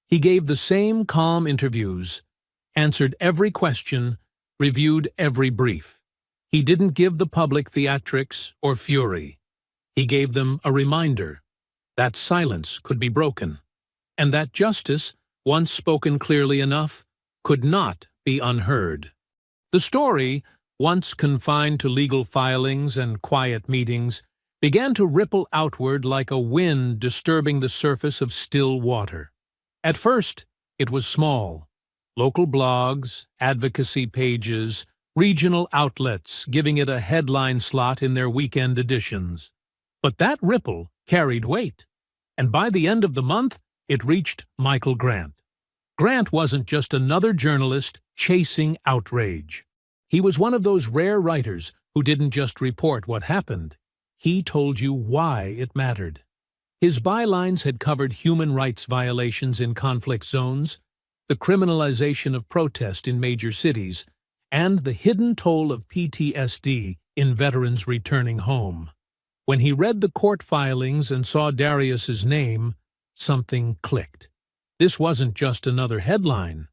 He gave the same calm interviews, answered every question, reviewed every brief. He didn't give the public theatrics or fury. He gave them a reminder that silence could be broken, and that justice, once spoken clearly enough, could not be unheard. The story, once confined to legal filings and quiet meetings, began to ripple outward like a wind disturbing the surface of still water. At first, it was small. Local blogs, advocacy pages, regional outlets giving it a headline slot in their weekend editions. But that ripple carried weight, and by the end of the month, it reached Michael Grant. Grant wasn't just another journalist chasing outrage. He was one of those rare writers who didn't just report what happened. He told you why it mattered. His bylines had covered human rights violations in conflict zones, the criminalization of protest in major cities, and the hidden toll of PTSD in veterans returning home. When he read the court filings and saw Darius's name, something clicked. This wasn't just another headline.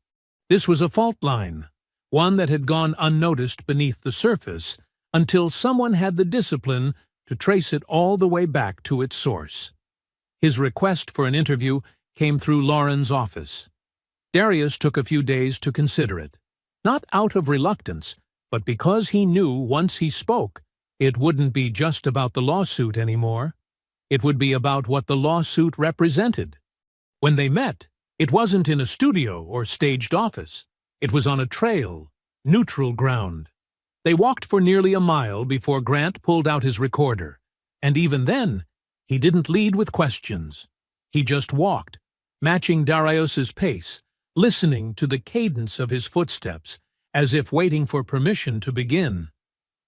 This was a fault line, one that had gone unnoticed beneath the surface until someone had the discipline to trace it all the way back to its source. His request for an interview came through Lauren's office. Darius took a few days to consider it, not out of reluctance, but because he knew once he spoke, it wouldn't be just about the lawsuit anymore. It would be about what the lawsuit represented. When they met, it wasn't in a studio or staged office. It was on a trail, neutral ground. They walked for nearly a mile before Grant pulled out his recorder, and even then, he didn't lead with questions. He just walked, matching Darius's pace, listening to the cadence of his footsteps, as if waiting for permission to begin.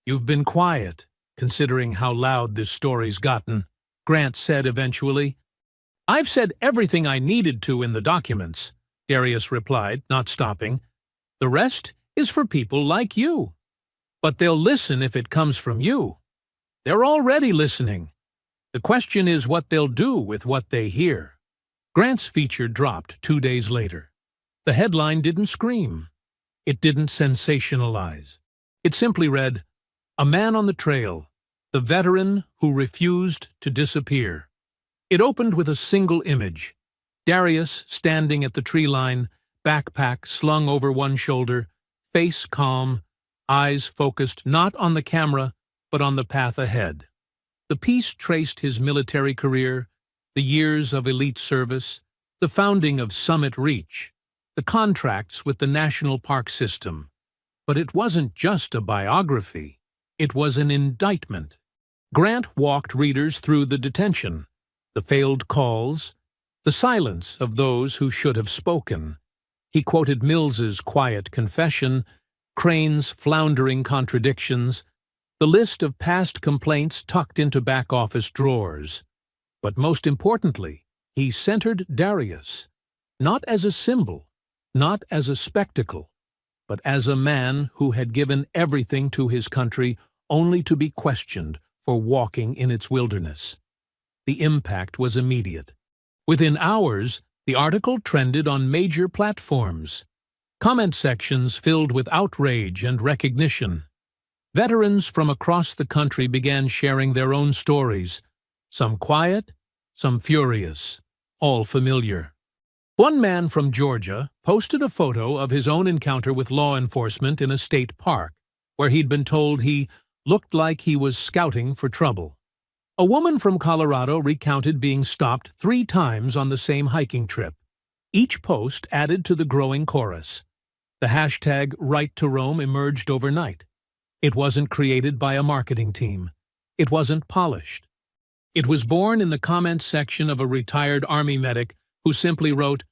"You've been quiet, considering how loud this story's gotten," Grant said eventually. "I've said everything I needed to in the documents," Darius replied, not stopping. "The rest is for people like you. But they'll listen if it comes from you. They're already listening. The question is what they'll do with what they hear." Grant's feature dropped 2 days later. The headline didn't scream. It didn't sensationalize. It simply read, "A man on the trail, the veteran who refused to disappear." It opened with a single image. Darius standing at the tree line, backpack slung over one shoulder, face calm, eyes focused not on the camera, but on the path ahead. The piece traced his military career, the years of elite service, the founding of Summit Reach, the contracts with the National Park System. But it wasn't just a biography. It was an indictment. Grant walked readers through the detention, the failed calls, the silence of those who should have spoken. He quoted Mills's quiet confession, Crane's floundering contradictions, the list of past complaints tucked into back-office drawers. But most importantly, he centered Darius, not as a symbol, not as a spectacle, but as a man who had given everything to his country only to be questioned for walking in its wilderness. The impact was immediate. Within hours, the article trended on major platforms. Comment sections filled with outrage and recognition. Veterans from across the country began sharing their own stories, some quiet, some furious, all familiar. One man from Georgia posted a photo of his own encounter with law enforcement in a state park, where he'd been told he looked like he was scouting for trouble. A woman from Colorado recounted being stopped 3 times on the same hiking trip. Each post added to the growing chorus. The hashtag Right to Roam emerged overnight. It wasn't created by a marketing team. It wasn't polished. It was born in the comments section of a retired Army medic who simply wrote,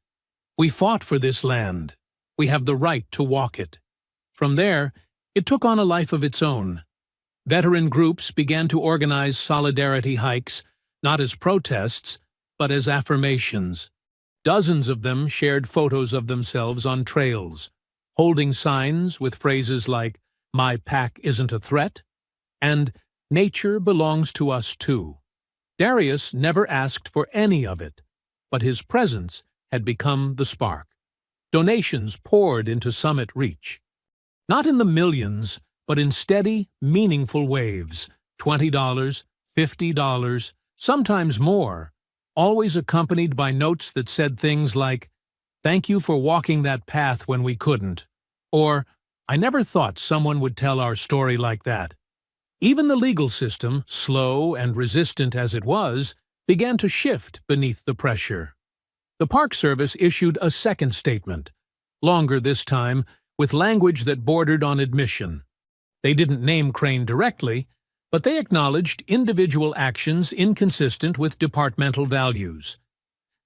"We fought for this land. We have the right to walk it." From there, it took on a life of its own. Veteran groups began to organize solidarity hikes, not as protests, but as affirmations. Dozens of them shared photos of themselves on trails, holding signs with phrases like, "My pack isn't a threat," and "Nature belongs to us too." Darius never asked for any of it, but his presence had become the spark. Donations poured into Summit Reach. Not in the millions, but in steady, meaningful waves, $20, $50, sometimes more, always accompanied by notes that said things like, "Thank you for walking that path when we couldn't," or "I never thought someone would tell our story like that." Even the legal system, slow and resistant as it was, began to shift beneath the pressure. The Park Service issued a second statement, longer this time, with language that bordered on admission. They didn't name Crane directly, but they acknowledged individual actions inconsistent with departmental values.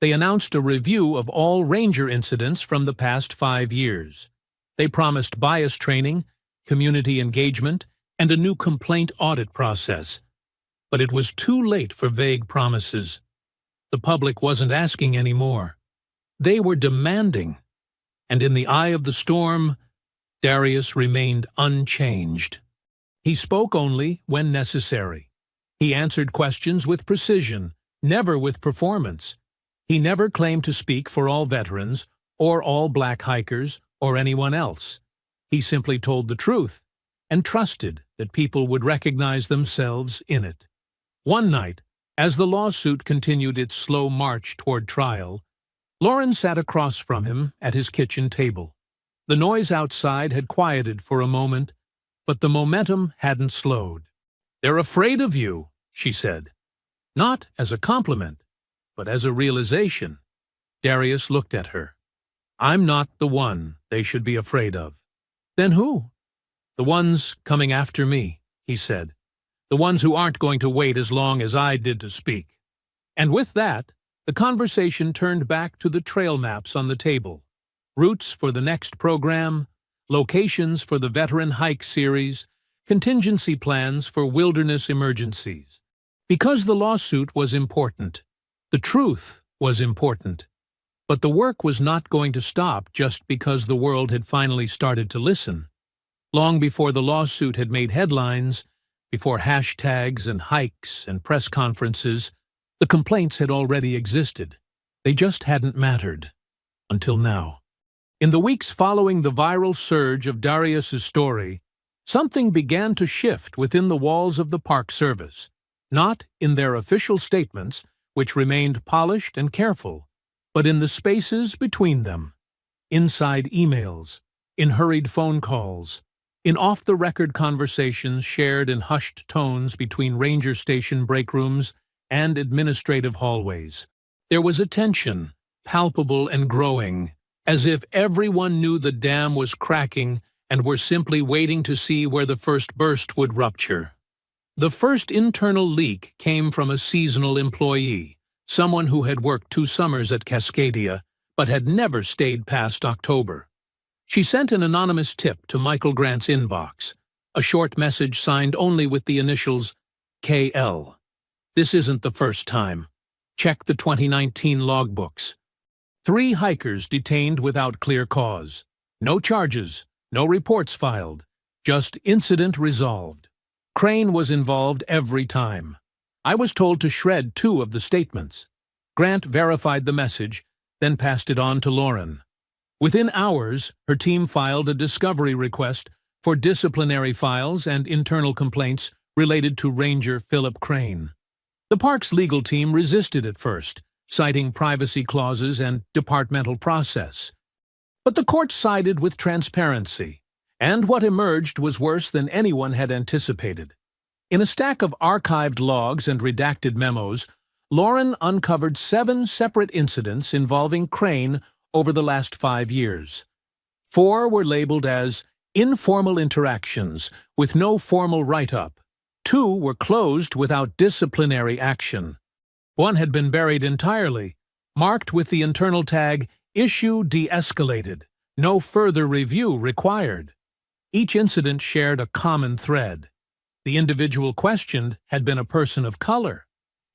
They announced a review of all ranger incidents from the past 5 years. They promised bias training, community engagement, and a new complaint audit process. But it was too late for vague promises. The public wasn't asking anymore. They were demanding. And in the eye of the storm, Darius remained unchanged. He spoke only when necessary. He answered questions with precision, never with performance. He never claimed to speak for all veterans, or all black hikers, or anyone else. He simply told the truth, and trusted that people would recognize themselves in it. One night, as the lawsuit continued its slow march toward trial, Lauren sat across from him at his kitchen table. The noise outside had quieted for a moment, but the momentum hadn't slowed. "They're afraid of you," she said. Not as a compliment, but as a realization. Darius looked at her. "I'm not the one they should be afraid of." "Then who?" "The ones coming after me," he said. "The ones who aren't going to wait as long as I did to speak." And with that, the conversation turned back to the trail maps on the table. Routes for the next program, locations for the Veteran Hike series, contingency plans for wilderness emergencies. Because the lawsuit was important, the truth was important, but the work was not going to stop just because the world had finally started to listen. Long before the lawsuit had made headlines, before hashtags and hikes and press conferences, the complaints had already existed. They just hadn't mattered. Until now. In the weeks following the viral surge of Darius's story, something began to shift within the walls of the Park Service, not in their official statements, which remained polished and careful, but in the spaces between them. Inside emails, in hurried phone calls, in off-the-record conversations shared in hushed tones between ranger station break rooms and administrative hallways. There was a tension, palpable and growing, as if everyone knew the dam was cracking and were simply waiting to see where the first burst would rupture. The first internal leak came from a seasonal employee, someone who had worked 2 summers at Cascadia, but had never stayed past October. She sent an anonymous tip to Michael Grant's inbox, a short message signed only with the initials KL. This isn't the first time. Check the 2019 logbooks. 3 hikers detained without clear cause. No charges, no reports filed, just incident resolved. Crane was involved every time. I was told to shred 2 of the statements. Grant verified the message, then passed it on to Lauren. Within hours, her team filed a discovery request for disciplinary files and internal complaints related to Ranger Philip Crane. The park's legal team resisted at first, citing privacy clauses and departmental process. But the court sided with transparency, and what emerged was worse than anyone had anticipated. In a stack of archived logs and redacted memos, Lauren uncovered 7 separate incidents involving Crane over the last 5 years. 4 were labeled as informal interactions with no formal write-up. 2 were closed without disciplinary action. 1 had been buried entirely, marked with the internal tag "Issue de-escalated, no further review required." Each incident shared a common thread. The individual questioned had been a person of color.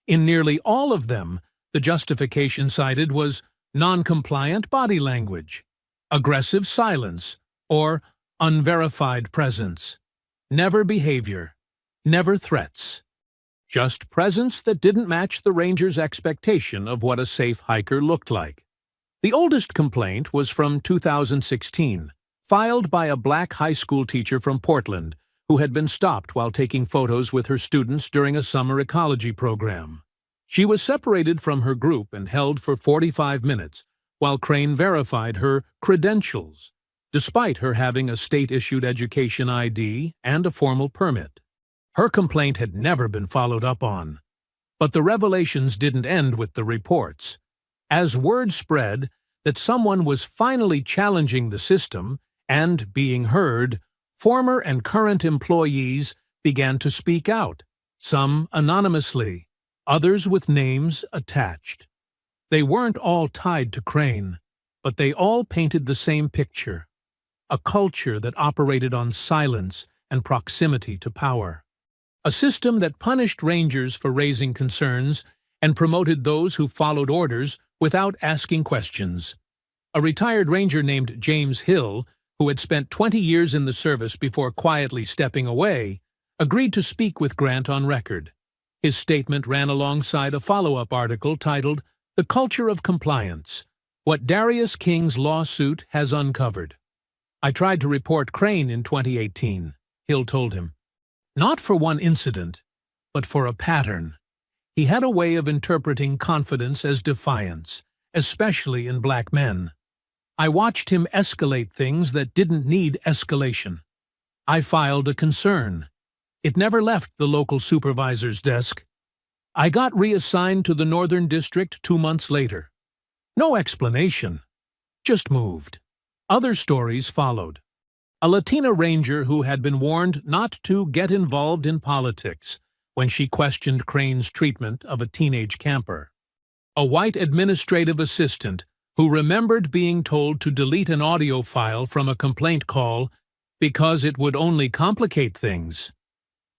In nearly all of them, the justification cited was non-compliant body language, aggressive silence, or unverified presence. Never behavior, never threats. Just presence that didn't match the ranger's expectation of what a safe hiker looked like. The oldest complaint was from 2016, filed by a black high school teacher from Portland who had been stopped while taking photos with her students during a summer ecology program. She was separated from her group and held for 45 minutes while Crane verified her credentials, despite her having a state-issued education ID and a formal permit. Her complaint had never been followed up on. But the revelations didn't end with the reports. As word spread that someone was finally challenging the system and being heard, former and current employees began to speak out, some anonymously, others with names attached. They weren't all tied to Crane, but they all painted the same picture, a culture that operated on silence and proximity to power. A system that punished rangers for raising concerns and promoted those who followed orders without asking questions. A retired ranger named James Hill, who had spent 20 years in the service before quietly stepping away, agreed to speak with Grant on record. His statement ran alongside a follow-up article titled "The Culture of Compliance: What Darius King's Lawsuit Has Uncovered." "I tried to report Crane in 2018, Hill told him. Not for one incident, but for a pattern. He had a way of interpreting confidence as defiance, especially in black men. I watched him escalate things that didn't need escalation. I filed a concern. It never left the local supervisor's desk. I got reassigned to the Northern District 2 months later. No explanation. Just moved." Other stories followed. A Latina ranger who had been warned not to get involved in politics when she questioned Crane's treatment of a teenage camper. A white administrative assistant who remembered being told to delete an audio file from a complaint call because it would only complicate things.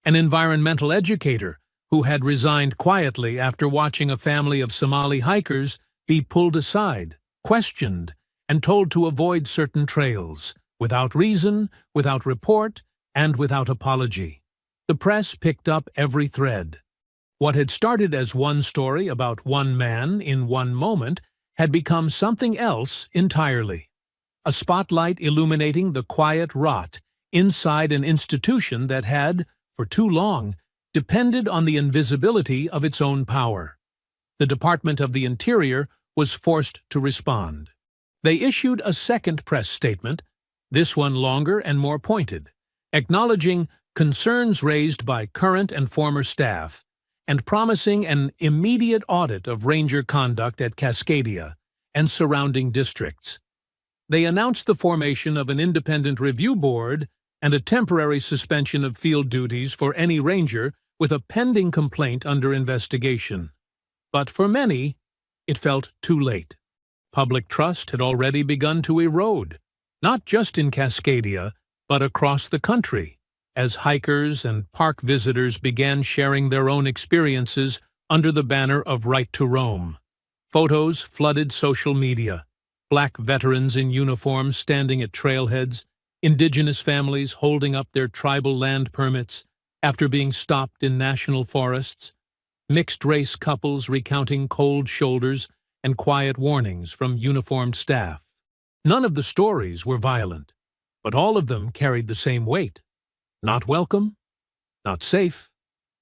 An environmental educator who had resigned quietly after watching a family of Somali hikers be pulled aside, questioned, and told to avoid certain trails, without reason, without report, and without apology. The press picked up every thread. What had started as one story about one man in one moment had become something else entirely. a spotlight illuminating the quiet rot inside an institution that had, for too long, depended on the invisibility of its own power. The Department of the Interior was forced to respond. They issued a second press statement, this one longer and more pointed, acknowledging concerns raised by current and former staff and promising an immediate audit of ranger conduct at Cascadia and surrounding districts. They announced the formation of an independent review board and a temporary suspension of field duties for any ranger with a pending complaint under investigation. But for many, it felt too late. Public trust had already begun to erode, not just in Cascadia, but across the country, as hikers and park visitors began sharing their own experiences under the banner of Right to Roam. Photos flooded social media, Black veterans in uniform standing at trailheads, indigenous families holding up their tribal land permits after being stopped in national forests, mixed-race couples recounting cold shoulders and quiet warnings from uniformed staff. None of the stories were violent, but all of them carried the same weight. Not welcome, not safe,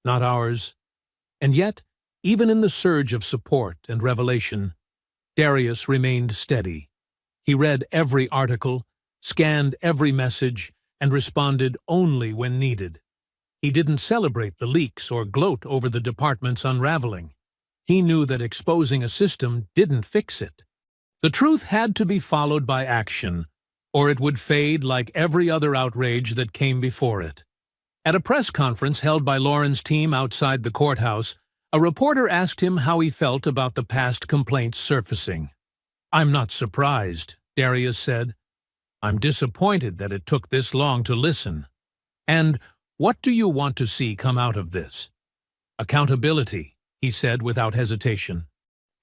not ours. And yet, even in the surge of support and revelation, Darius remained steady. He read every article, scanned every message, and responded only when needed. He didn't celebrate the leaks or gloat over the department's unraveling. He knew that exposing a system didn't fix it. The truth had to be followed by action, or it would fade like every other outrage that came before it. At a press conference held by Lauren's team outside the courthouse, a reporter asked him how he felt about the past complaints surfacing. "I'm not surprised," Darius said. "I'm disappointed that it took this long to listen. And what do you want to see come out of this?" "Accountability," he said without hesitation.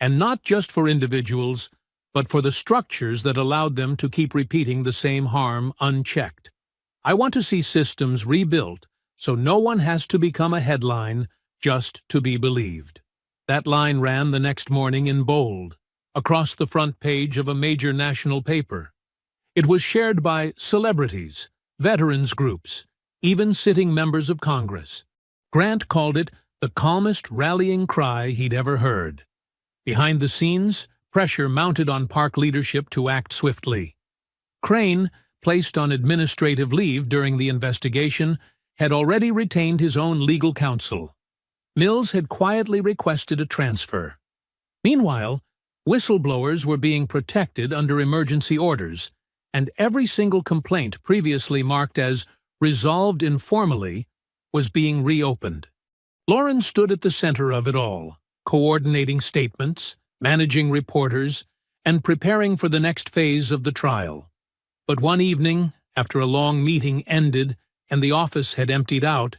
"And not just for individuals, but for the structures that allowed them to keep repeating the same harm unchecked. I want to see systems rebuilt so no one has to become a headline just to be believed." That line ran the next morning in bold, across the front page of a major national paper. It was shared by celebrities, veterans groups, even sitting members of Congress. Grant called it the calmest rallying cry he'd ever heard. Behind the scenes, pressure mounted on park leadership to act swiftly. Crane, placed on administrative leave during the investigation, had already retained his own legal counsel. Mills had quietly requested a transfer. Meanwhile, whistleblowers were being protected under emergency orders, and every single complaint previously marked as resolved informally was being reopened. Lauren stood at the center of it all, coordinating statements, managing reporters, and preparing for the next phase of the trial. But one evening, after a long meeting ended and the office had emptied out,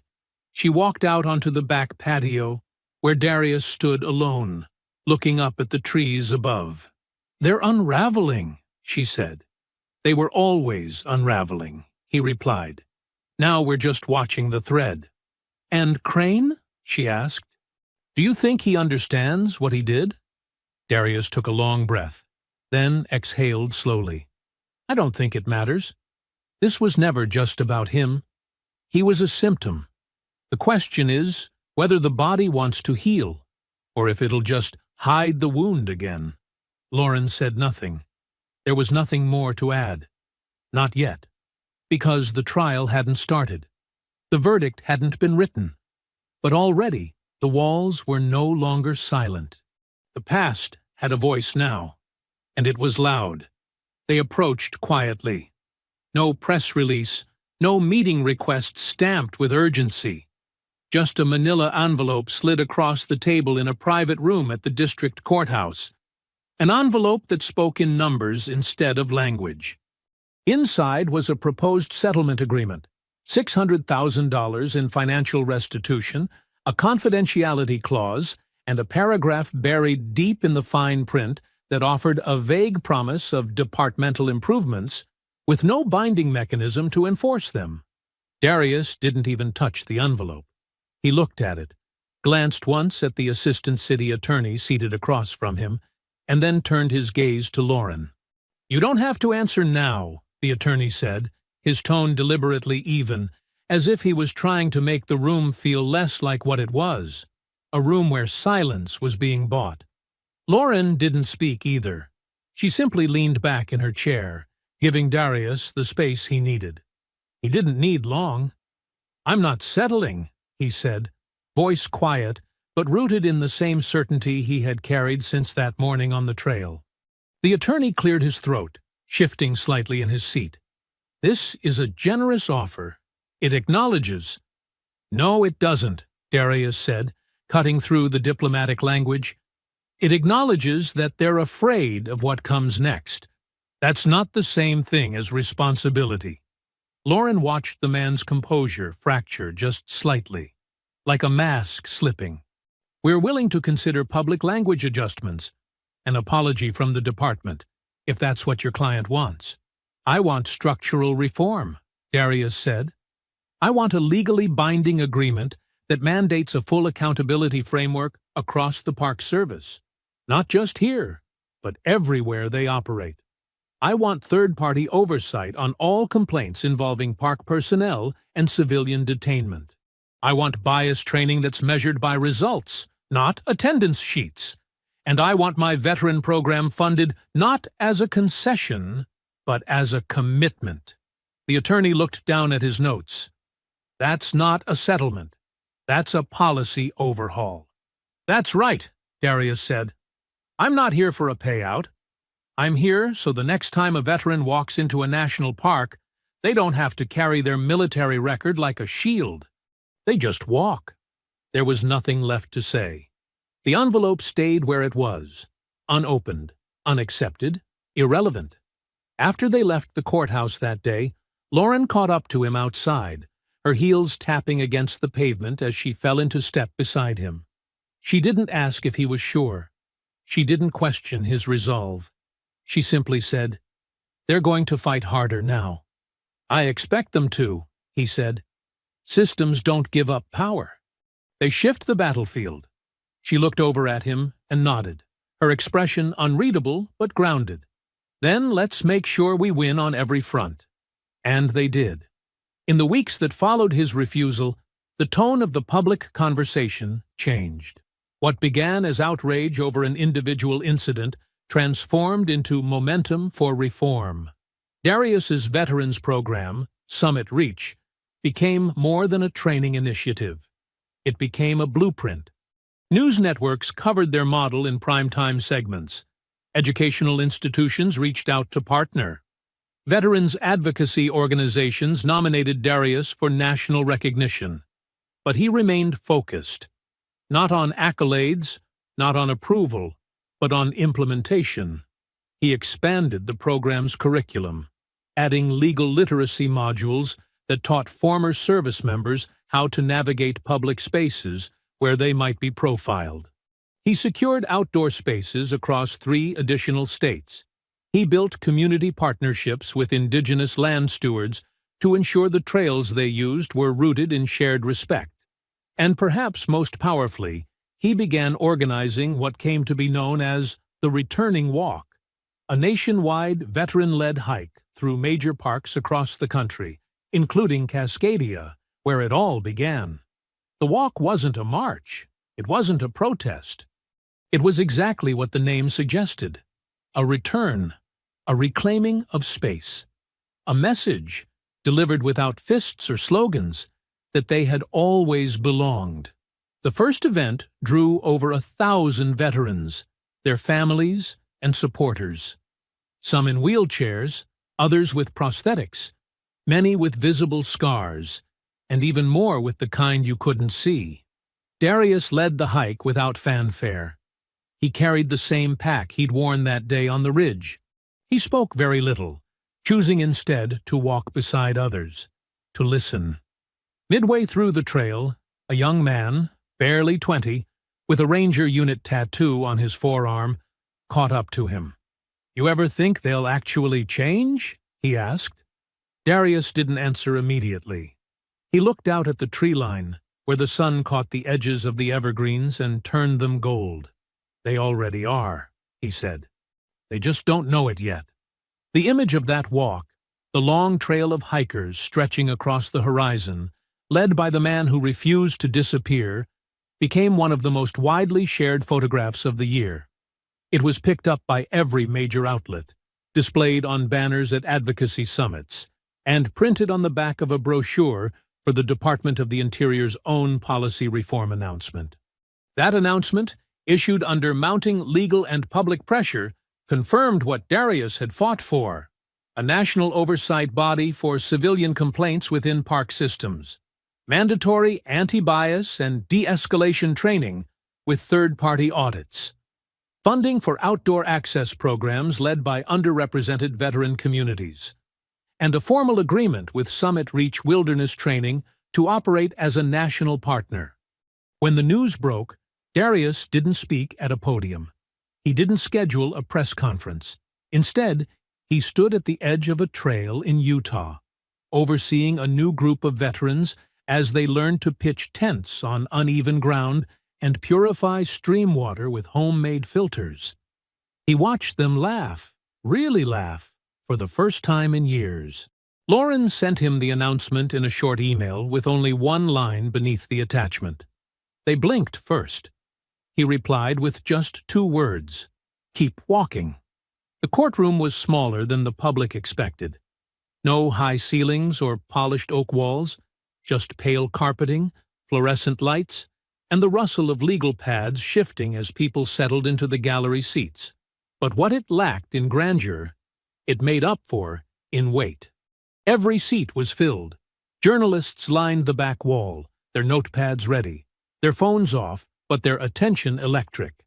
she walked out onto the back patio, where Darius stood alone, looking up at the trees above. "They're unraveling," she said. "They were always unraveling," he replied. "Now we're just watching the thread." "And Crane?" she asked. "Do you think he understands what he did?" Darius took a long breath, then exhaled slowly. "I don't think it matters. This was never just about him. He was a symptom. The question is whether the body wants to heal, or if it'll just hide the wound again." Lauren said nothing. There was nothing more to add. Not yet. Because the trial hadn't started. The verdict hadn't been written. But already the walls were no longer silent. The past had a voice now, and it was loud. They approached quietly. No press release, no meeting request stamped with urgency. Just a manila envelope slid across the table in a private room at the district courthouse. An envelope that spoke in numbers instead of language. Inside was a proposed settlement agreement, $600,000 in financial restitution, a confidentiality clause, and a paragraph buried deep in the fine print that offered a vague promise of departmental improvements with no binding mechanism to enforce them. Darius didn't even touch the envelope. He looked at it, glanced once at the assistant city attorney seated across from him, and then turned his gaze to Lauren. "You don't have to answer now," the attorney said, his tone deliberately even, as if he was trying to make the room feel less like what it was, a room where silence was being bought. Lauren didn't speak either. She simply leaned back in her chair, giving Darius the space he needed. He didn't need long. "I'm not settling," he said, voice quiet, but rooted in the same certainty he had carried since that morning on the trail. The attorney cleared his throat, shifting slightly in his seat. "This is a generous offer. It acknowledges—" "No, it doesn't," Darius said, cutting through the diplomatic language. "It acknowledges that they're afraid of what comes next. That's not the same thing as responsibility." Lauren watched the man's composure fracture just slightly, like a mask slipping. "We're willing to consider public language adjustments, an apology from the department, if that's what your client wants." "I want structural reform," Darius said. "I want a legally binding agreement that mandates a full accountability framework across the Park Service. Not just here, but everywhere they operate. I want third-party oversight on all complaints involving park personnel and civilian detainment. I want bias training that's measured by results, not attendance sheets. And I want my veteran program funded not as a concession, but as a commitment." The attorney looked down at his notes. "That's not a settlement. That's a policy overhaul." "That's right," Darius said. "I'm not here for a payout. I'm here so the next time a veteran walks into a national park, they don't have to carry their military record like a shield. They just walk." There was nothing left to say. The envelope stayed where it was, unopened, unaccepted, irrelevant. After they left the courthouse that day, Lauren caught up to him outside, her heels tapping against the pavement as she fell into step beside him. She didn't ask if he was sure. She didn't question his resolve. She simply said, "They're going to fight harder now." "I expect them to," he said. "Systems don't give up power. They shift the battlefield." She looked over at him and nodded, her expression unreadable but grounded. "Then let's make sure we win on every front." And they did. In the weeks that followed his refusal, the tone of the public conversation changed. What began as outrage over an individual incident transformed into momentum for reform. Darius's Veterans Program, Summit Reach, became more than a training initiative. It became a blueprint. News networks covered their model in primetime segments. Educational institutions reached out to partner. Veterans advocacy organizations nominated Darius for national recognition. But he remained focused. Not on accolades, not on approval, but on implementation. He expanded the program's curriculum, adding legal literacy modules that taught former service members how to navigate public spaces where they might be profiled. He secured outdoor spaces across 3 additional states. He built community partnerships with indigenous land stewards to ensure the trails they used were rooted in shared respect. And perhaps most powerfully, he began organizing what came to be known as the Returning Walk, a nationwide veteran-led hike through major parks across the country, including Cascadia, where it all began. The walk wasn't a march. It wasn't a protest. It was exactly what the name suggested: a return, a reclaiming of space, a message delivered without fists or slogans that they had always belonged. The first event drew over 1,000 veterans, their families and supporters. Some in wheelchairs, others with prosthetics, many with visible scars, and even more with the kind you couldn't see. Darius led the hike without fanfare. He carried the same pack he'd worn that day on the ridge. He spoke very little, choosing instead to walk beside others, to listen. Midway through the trail, a young man, barely 20, with a Ranger unit tattoo on his forearm, caught up to him. "You ever think they'll actually change?" he asked. Darius didn't answer immediately. He looked out at the tree line, where the sun caught the edges of the evergreens and turned them gold. "They already are," he said. "They just don't know it yet." The image of that walk, the long trail of hikers stretching across the horizon, led by the man who refused to disappear, became one of the most widely shared photographs of the year. It was picked up by every major outlet, displayed on banners at advocacy summits, and printed on the back of a brochure for the Department of the Interior's own policy reform announcement. That announcement, issued under mounting legal and public pressure, confirmed what Darius had fought for: a national oversight body for civilian complaints within park systems, mandatory anti-bias and de-escalation training with third-party audits, funding for outdoor access programs led by underrepresented veteran communities, and a formal agreement with Summit Reach Wilderness Training to operate as a national partner. When the news broke, Darius didn't speak at a podium. He didn't schedule a press conference. Instead, he stood at the edge of a trail in Utah, overseeing a new group of veterans as they learned to pitch tents on uneven ground and purify stream water with homemade filters. He watched them laugh, really laugh, for the first time in years. Lauren sent him the announcement in a short email with only one line beneath the attachment. They blinked first. He replied with just 2 words: "Keep walking." The courtroom was smaller than the public expected. No high ceilings or polished oak walls, just pale carpeting, fluorescent lights, and the rustle of legal pads shifting as people settled into the gallery seats. But what it lacked in grandeur, it made up for in weight. Every seat was filled. Journalists lined the back wall, their notepads ready, their phones off, but their attention electric.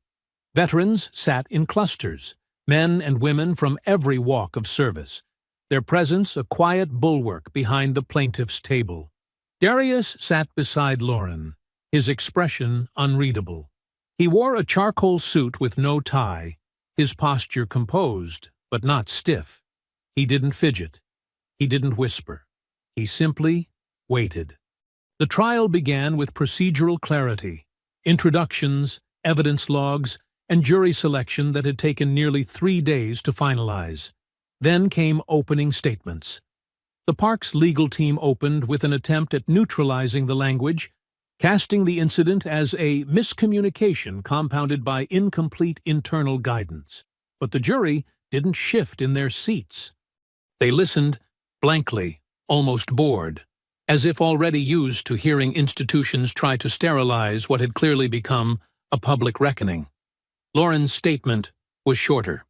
Veterans sat in clusters, men and women from every walk of service, their presence a quiet bulwark behind the plaintiff's table. Darius sat beside Lauren, his expression unreadable. He wore a charcoal suit with no tie, his posture composed, but not stiff. He didn't fidget. He didn't whisper. He simply waited. The trial began with procedural clarity, introductions, evidence logs, and jury selection that had taken nearly 3 days to finalize. Then came opening statements. The park's legal team opened with an attempt at neutralizing the language, casting the incident as a miscommunication compounded by incomplete internal guidance. But the jury didn't shift in their seats. They listened blankly, almost bored, as if already used to hearing institutions try to sterilize what had clearly become a public reckoning. Lauren's statement was shorter.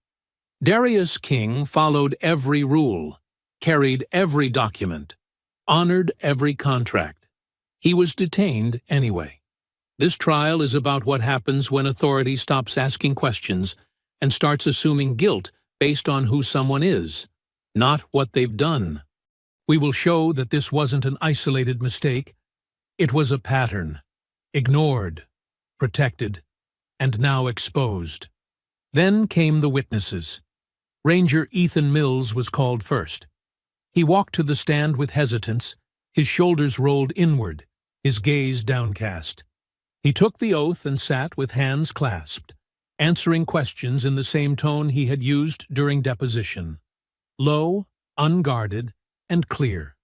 Darius King followed every rule, carried every document, honored every contract. He was detained anyway. This trial is about what happens when authority stops asking questions and starts assuming guilt based on who someone is, not what they've done. We will show that this wasn't an isolated mistake. It was a pattern, ignored, protected, and now exposed. Then came the witnesses. Ranger Ethan Mills was called first. He walked to the stand with hesitance, his shoulders rolled inward, his gaze downcast. He took the oath and sat with hands clasped, answering questions in the same tone he had used during deposition. Low, unguarded, and clear.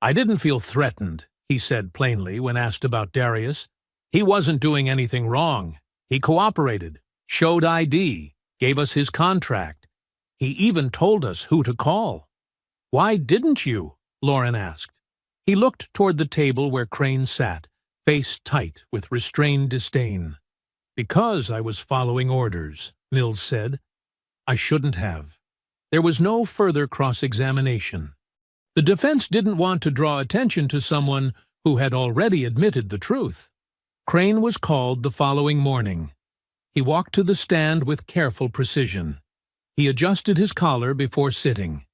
"I didn't feel threatened," he said plainly when asked about Darius. "He wasn't doing anything wrong. He cooperated, showed ID, gave us his contract. He even told us who to call." "Why didn't you?" Lauren asked. He looked toward the table where Crane sat, face tight with restrained disdain. "Because I was following orders," Mills said. "I shouldn't have." There was no further cross-examination. The defense didn't want to draw attention to someone who had already admitted the truth. Crane was called the following morning. He walked to the stand with careful precision. He adjusted his collar before sitting.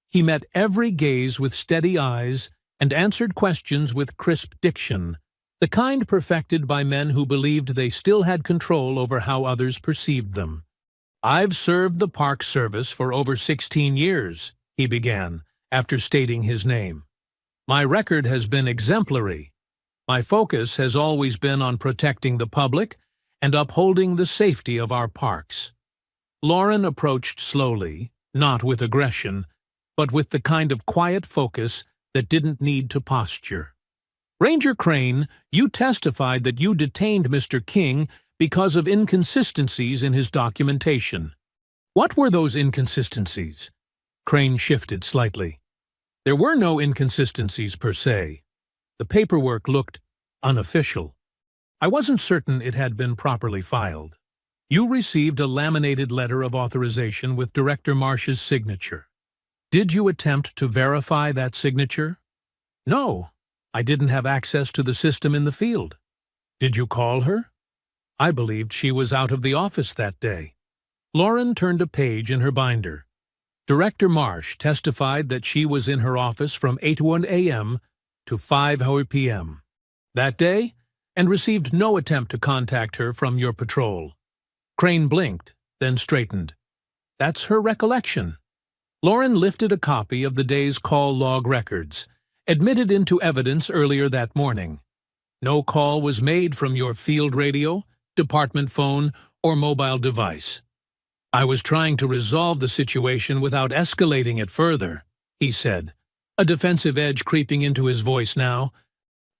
He met every gaze with steady eyes and answered questions with crisp diction, the kind perfected by men who believed they still had control over how others perceived them. "I've served the Park Service for over 16 years, he began, after stating his name. "My record has been exemplary. My focus has always been on protecting the public and upholding the safety of our parks." Lauren approached slowly, not with aggression, but with the kind of quiet focus that didn't need to posture. Ranger Crane, you testified that you detained Mr. King because of inconsistencies in his documentation. What were those inconsistencies? Crane shifted slightly. There were no inconsistencies per se. The paperwork looked unofficial. I wasn't certain it had been properly filed. You received a laminated letter of authorization with Director Marsh's signature. Did you attempt to verify that signature? No, I didn't have access to the system in the field. Did you call her? I believed she was out of the office that day. Lauren turned a page in her binder. Director Marsh testified that she was in her office from 8:01 a.m. to 5:00 p.m. that day and received no attempt to contact her from your patrol. Crane blinked, then straightened. That's her recollection. Lauren lifted a copy of the day's call log records, admitted into evidence earlier that morning. No call was made from your field radio, department phone, or mobile device. I was trying to resolve the situation without escalating it further, he said, a defensive edge creeping into his voice now.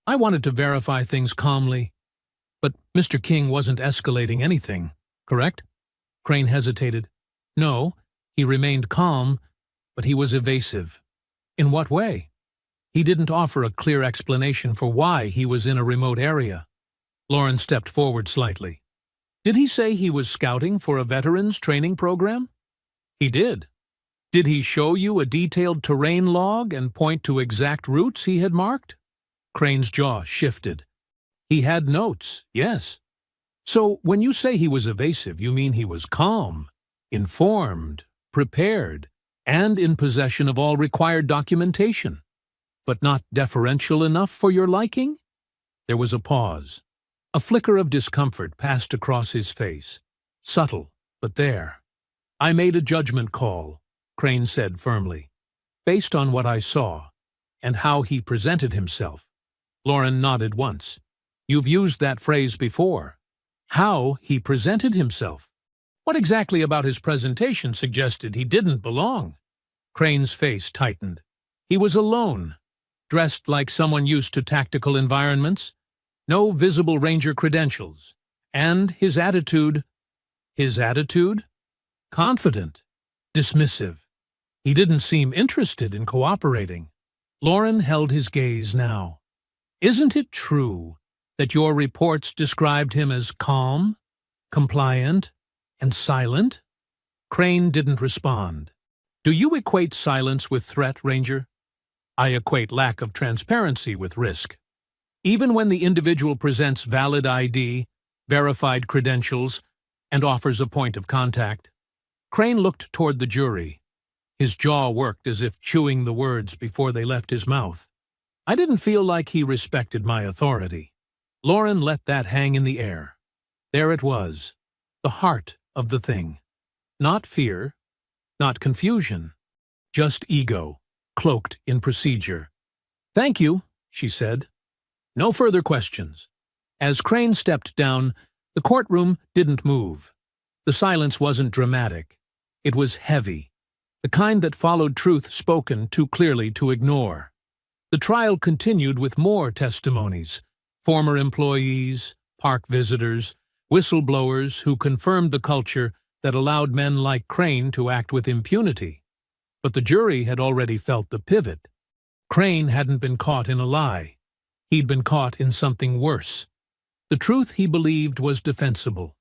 I wanted to verify things calmly. But Mr. King wasn't escalating anything, correct? Crane hesitated. No, he remained calm, but he was evasive. In what way? He didn't offer a clear explanation for why he was in a remote area. Lauren stepped forward slightly. Did he say he was scouting for a veterans training program? He did. Did he show you a detailed terrain log and point to exact routes he had marked? Crane's jaw shifted. He had notes, yes. So when you say he was evasive, you mean he was calm, informed, prepared, and in possession of all required documentation, but not deferential enough for your liking? There was a pause. A flicker of discomfort passed across his face. Subtle, but there. I made a judgment call, Crane said firmly, based on what I saw and how he presented himself. Lauren nodded once. You've used that phrase before. How he presented himself. What exactly about his presentation suggested he didn't belong? Crane's face tightened. He was alone, dressed like someone used to tactical environments, no visible ranger credentials, and his attitude? Confident, dismissive. He didn't seem interested in cooperating. Lauren held his gaze now. Isn't it true that your reports described him as calm, compliant, and silent? Crane didn't respond. Do you equate silence with threat, Ranger? I equate lack of transparency with risk. Even when the individual presents valid ID, verified credentials, and offers a point of contact. Crane looked toward the jury. His jaw worked as if chewing the words before they left his mouth. I didn't feel like he respected my authority. Lauren let that hang in the air. There it was, the heart of the thing. Not fear, not confusion, just ego, cloaked in procedure. Thank you, she said. No further questions. As Crane stepped down, the courtroom didn't move. The silence wasn't dramatic. It was heavy, the kind that followed truth spoken too clearly to ignore. The trial continued with more testimonies, former employees, park visitors, whistleblowers who confirmed the culture that allowed men like Crane to act with impunity. But the jury had already felt the pivot. Crane hadn't been caught in a lie. He'd been caught in something worse. The truth he believed was defensible,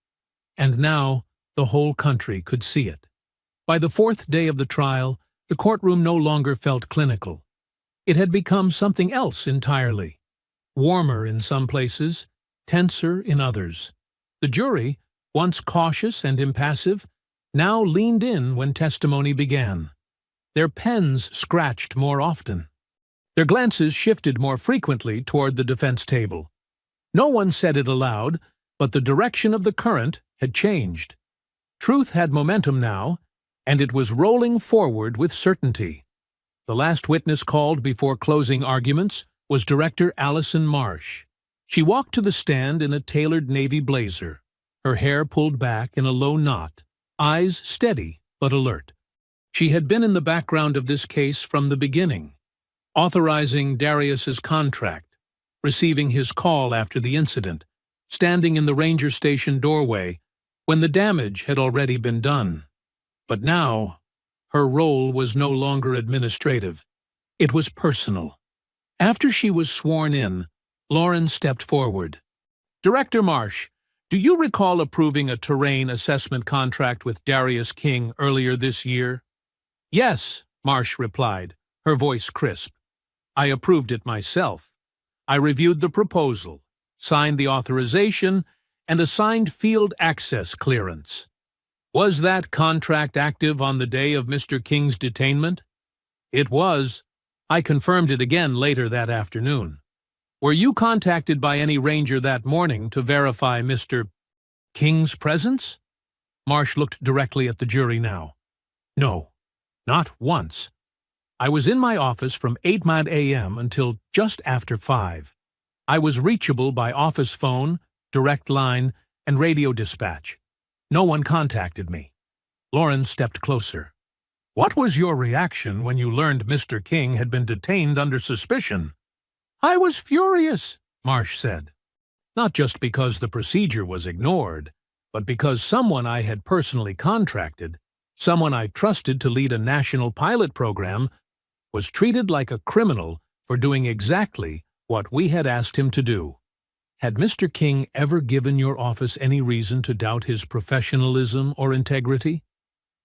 and now the whole country could see it. By the fourth day of the trial, the courtroom no longer felt clinical. It had become something else entirely. Warmer in some places, tenser in others. The jury, once cautious and impassive, now leaned in when testimony began. Their pens scratched more often. Their glances shifted more frequently toward the defense table. No one said it aloud, but the direction of the current had changed. Truth had momentum now, and it was rolling forward with certainty. The last witness called before closing arguments was Director Allison Marsh. She walked to the stand in a tailored navy blazer, her hair pulled back in a low knot, eyes steady but alert. She had been in the background of this case from the beginning, authorizing Darius's contract, receiving his call after the incident, standing in the ranger station doorway when the damage had already been done. But now, her role was no longer administrative. It was personal. After she was sworn in, Lauren stepped forward. "Director Marsh, do you recall approving a terrain assessment contract with Darius King earlier this year?" "Yes," Marsh replied, her voice crisp. "I approved it myself. I reviewed the proposal, signed the authorization, and assigned field access clearance." "Was that contract active on the day of Mr. King's detainment?" "It was. I confirmed it again later that afternoon." "Were you contacted by any ranger that morning to verify Mr. King's presence?" Marsh looked directly at the jury now. "No, not once. I was in my office from 8 a.m. until just after 5. I was reachable by office phone, direct line, and radio dispatch. No one contacted me." Lauren stepped closer. "What was your reaction when you learned Mr. King had been detained under suspicion?" "I was furious," Marsh said. "Not just because the procedure was ignored, but because someone I had personally contracted, someone I trusted to lead a national pilot program, was treated like a criminal for doing exactly what we had asked him to do." "Had Mr. King ever given your office any reason to doubt his professionalism or integrity?"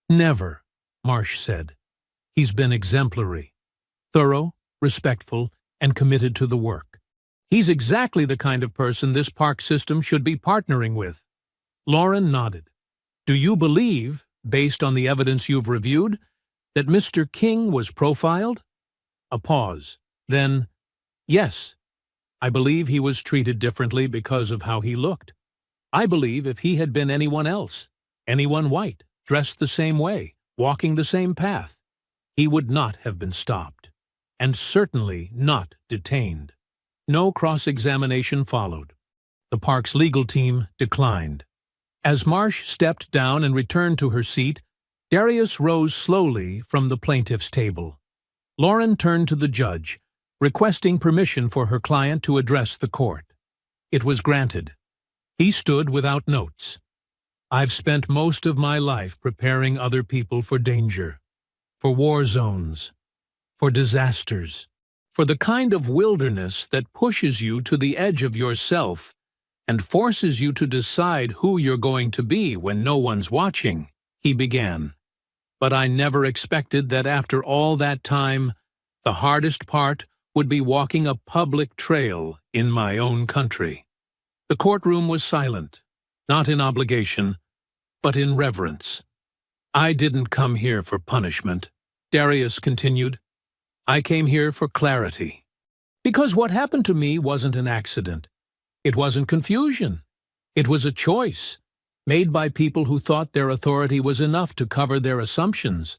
"Never," Marsh said. "He's been exemplary, thorough, respectful, and committed to the work. He's exactly the kind of person this park system should be partnering with." Lauren nodded. "Do you believe, based on the evidence you've reviewed, that Mr. King was profiled?" A pause. Then, "Yes. I believe he was treated differently because of how he looked. I believe if he had been anyone else, anyone white, dressed the same way, walking the same path, he would not have been stopped, and certainly not detained." No cross-examination followed. The park's legal team declined. As Marsh stepped down and returned to her seat, Darius rose slowly from the plaintiff's table. Lauren turned to the judge, requesting permission for her client to address the court. It was granted. He stood without notes. "I've spent most of my life preparing other people for danger, for war zones, for disasters, for the kind of wilderness that pushes you to the edge of yourself and forces you to decide who you're going to be when no one's watching," he began. "But I never expected that after all that time, the hardest part would be walking a public trail in my own country." The courtroom was silent, not in obligation, but in reverence. "I didn't come here for punishment," Darius continued. "I came here for clarity. Because what happened to me wasn't an accident. It wasn't confusion. It was a choice, made by people who thought their authority was enough to cover their assumptions."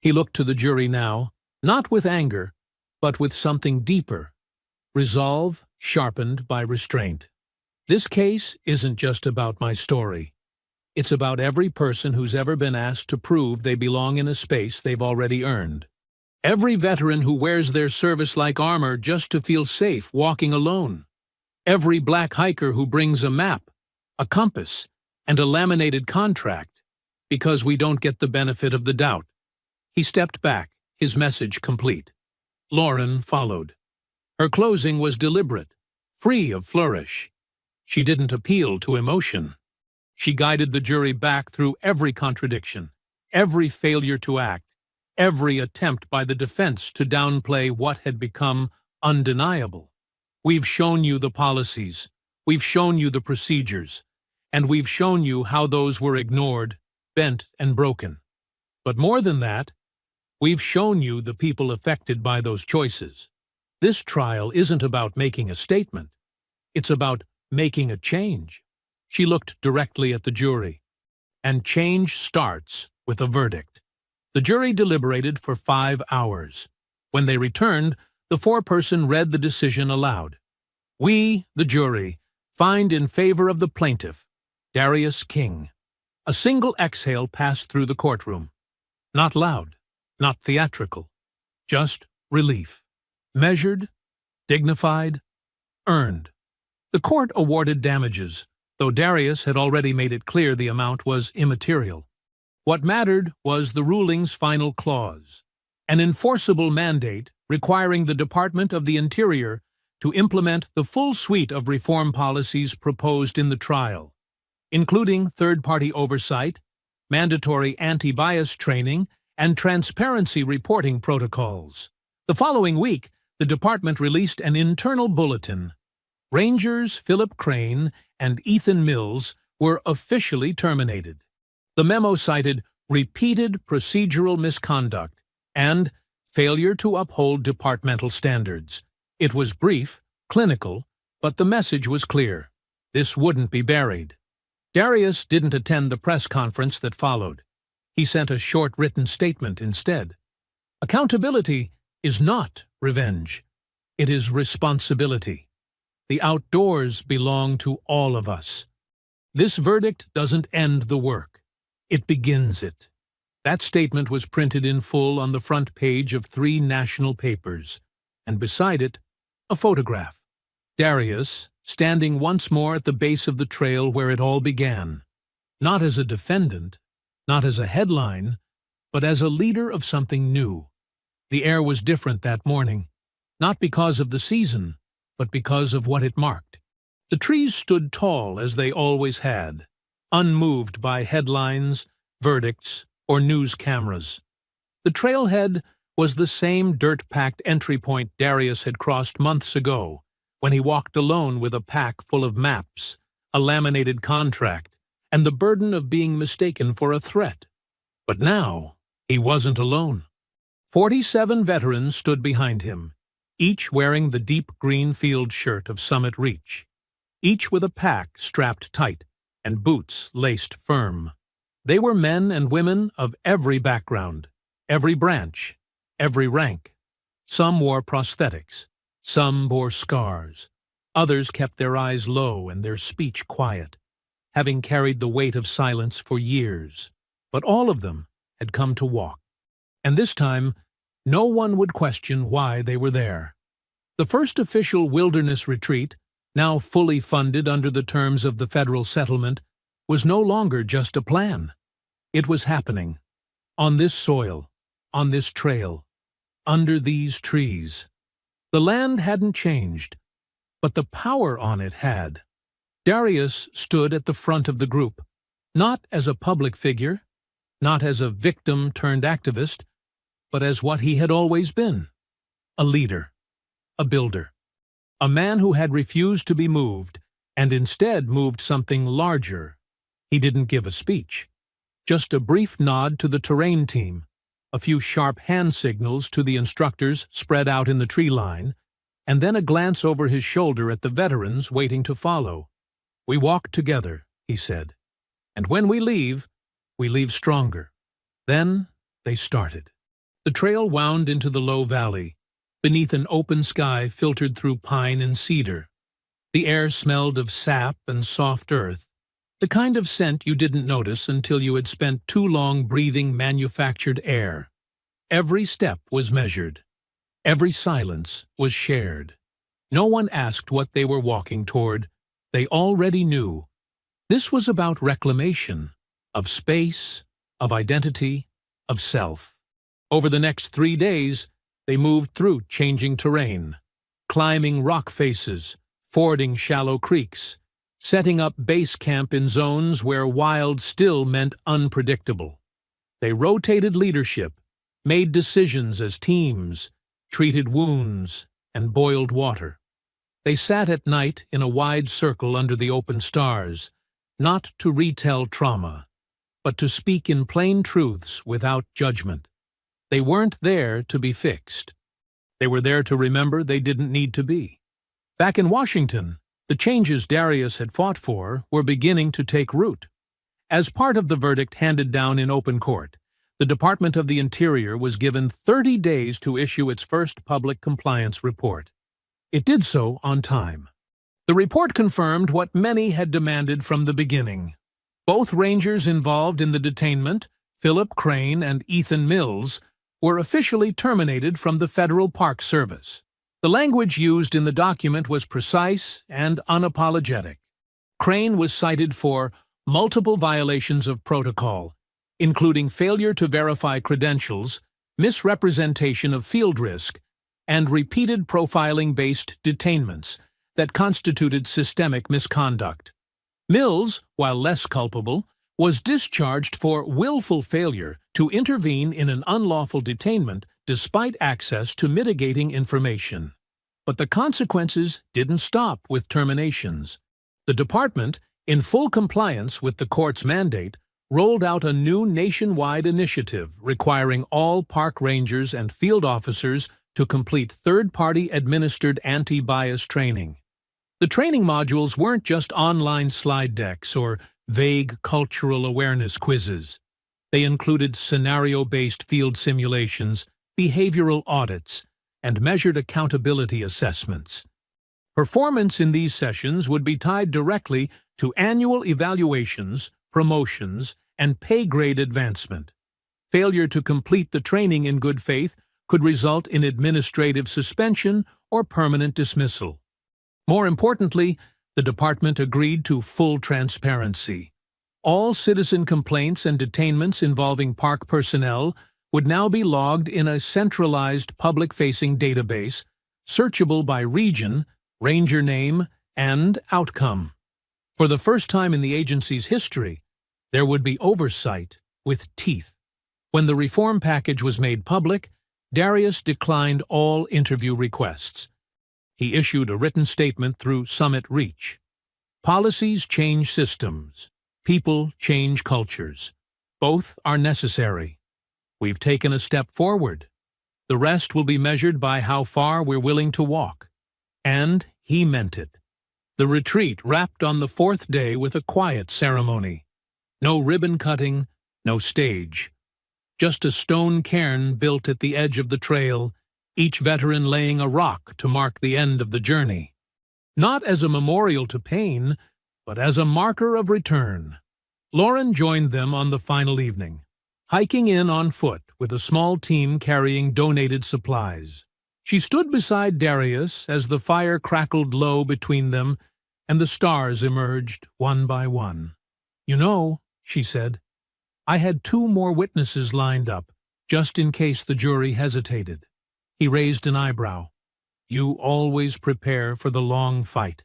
He looked to the jury now, not with anger, but with something deeper, resolve sharpened by restraint. "This case isn't just about my story. It's about every person who's ever been asked to prove they belong in a space they've already earned. Every veteran who wears their service-like armor just to feel safe walking alone. Every black hiker who brings a map, a compass, and a laminated contract, because we don't get the benefit of the doubt." He stepped back, his message complete. Lauren followed. Her closing was deliberate, free of flourish. She didn't appeal to emotion. She guided the jury back through every contradiction, every failure to act, every attempt by the defense to downplay what had become undeniable. "We've shown you the policies, we've shown you the procedures, and we've shown you how those were ignored, bent, and broken. But more than that, we've shown you the people affected by those choices. This trial isn't about making a statement. It's about making a change." She looked directly at the jury. "And change starts with a verdict." The jury deliberated for 5 hours. When they returned, the foreperson read the decision aloud. "We, the jury, find in favor of the plaintiff, Darius King." A single exhale passed through the courtroom. Not loud, not theatrical, just relief. Measured, dignified, earned. The court awarded damages, though Darius had already made it clear the amount was immaterial. What mattered was the ruling's final clause, an enforceable mandate requiring the Department of the Interior to implement the full suite of reform policies proposed in the trial, including third-party oversight, mandatory anti-bias training, and transparency reporting protocols. The following week, the department released an internal bulletin. Rangers Philip Crane and Ethan Mills were officially terminated. The memo cited repeated procedural misconduct and failure to uphold departmental standards. It was brief, clinical, but the message was clear. This wouldn't be buried. Darius didn't attend the press conference that followed. He sent a short written statement instead. Accountability is not revenge. It is responsibility. The outdoors belong to all of us. This verdict doesn't end the work. It begins it. That statement was printed in full on the front page of 3 national papers, and beside it, a photograph. Darius, standing once more at the base of the trail where it all began, not as a defendant, not as a headline, but as a leader of something new. The air was different that morning, not because of the season, but because of what it marked. The trees stood tall as they always had, unmoved by headlines, verdicts, or news cameras. The trailhead was the same dirt-packed entry point Darius had crossed months ago, when he walked alone with a pack full of maps, a laminated contract, and the burden of being mistaken for a threat. But now, he wasn't alone. 47 veterans stood behind him, each wearing the deep green field shirt of Summit Reach, each with a pack strapped tight and boots laced firm. They were men and women of every background, every branch, every rank. Some wore prosthetics, some bore scars, others kept their eyes low and their speech quiet, having carried the weight of silence for years. But all of them had come to walk. And this time, no one would question why they were there. The first official wilderness retreat, now fully funded under the terms of the federal settlement, was no longer just a plan. It was happening. On this soil, on this trail, under these trees. The land hadn't changed, but the power on it had. Darius stood at the front of the group, not as a public figure, not as a victim-turned-activist, but as what he had always been, a leader, a builder, a man who had refused to be moved and instead moved something larger. He didn't give a speech, just a brief nod to the terrain team, a few sharp hand signals to the instructors spread out in the tree line, and then a glance over his shoulder at the veterans waiting to follow. "We walk together," he said, "and when we leave stronger." Then they started. The trail wound into the low valley, beneath an open sky filtered through pine and cedar. The air smelled of sap and soft earth, the kind of scent you didn't notice until you had spent too long breathing manufactured air. Every step was measured. Every silence was shared. No one asked what they were walking toward. They already knew. This was about reclamation, of space, of identity, of self. Over the next 3 days, they moved through changing terrain, climbing rock faces, fording shallow creeks, setting up base camp in zones where wild still meant unpredictable. They rotated leadership, made decisions as teams, treated wounds, and boiled water. They sat at night in a wide circle under the open stars, not to retell trauma, but to speak in plain truths without judgment. They weren't there to be fixed. They were there to remember they didn't need to be. Back in Washington, the changes Darius had fought for were beginning to take root. As part of the verdict handed down in open court, the Department of the Interior was given 30 days to issue its first public compliance report. It did so on time. The report confirmed what many had demanded from the beginning. Both rangers involved in the detainment, Philip Crane and Ethan Mills, were officially terminated from the Federal Park Service. The language used in the document was precise and unapologetic. Crane was cited for multiple violations of protocol, including failure to verify credentials, misrepresentation of field risk, and repeated profiling-based detainments that constituted systemic misconduct. Mills, while less culpable, was discharged for willful failure to intervene in an unlawful detainment despite access to mitigating information. But the consequences didn't stop with terminations. The department, in full compliance with the court's mandate, rolled out a new nationwide initiative requiring all park rangers and field officers to complete third-party administered anti-bias training. The training modules weren't just online slide decks or vague cultural awareness quizzes. They included scenario-based field simulations, behavioral audits, and measured accountability assessments. Performance in these sessions would be tied directly to annual evaluations, promotions, and pay grade advancement. Failure to complete the training in good faith could result in administrative suspension or permanent dismissal. More importantly, the department agreed to full transparency. All citizen complaints and detainments involving park personnel would now be logged in a centralized public-facing database, searchable by region, ranger name, and outcome. For the first time in the agency's history, there would be oversight with teeth. When the reform package was made public, Darius declined all interview requests. He issued a written statement through Summit Reach. Policies change systems. People change cultures. Both are necessary. We've taken a step forward. The rest will be measured by how far we're willing to walk. And he meant it. The retreat wrapped on the fourth day with a quiet ceremony. No ribbon cutting, no stage. Just a stone cairn built at the edge of the trail, each veteran laying a rock to mark the end of the journey. Not as a memorial to pain, but as a marker of return. Lauren joined them on the final evening, hiking in on foot with a small team carrying donated supplies. She stood beside Darius as the fire crackled low between them and the stars emerged one by one. "You know," she said, "I had 2 more witnesses lined up, just in case the jury hesitated." He raised an eyebrow. "You always prepare for the long fight."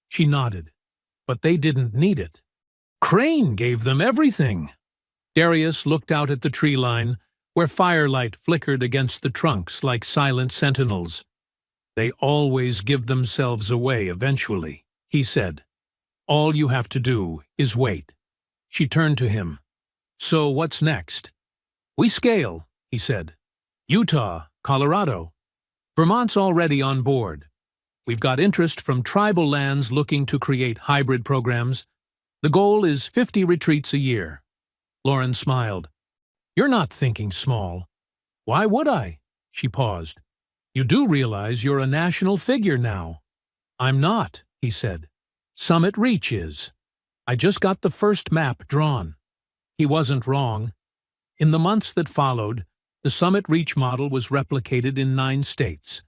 She nodded. "But they didn't need it. Crane gave them everything." Darius looked out at the tree line, where firelight flickered against the trunks like silent sentinels. "They always give themselves away eventually," he said. "All you have to do is wait." She turned to him. "So what's next?" "We scale," he said. "Utah, Colorado. Vermont's already on board. We've got interest from tribal lands looking to create hybrid programs. The goal is 50 retreats a year." Lauren smiled. "You're not thinking small." "Why would I?" She paused. "You do realize you're a national figure now." "I'm not," he said. "Summit Reach is. I just got the first map drawn." He wasn't wrong. In the months that followed, the Summit Reach model was replicated in 9 states.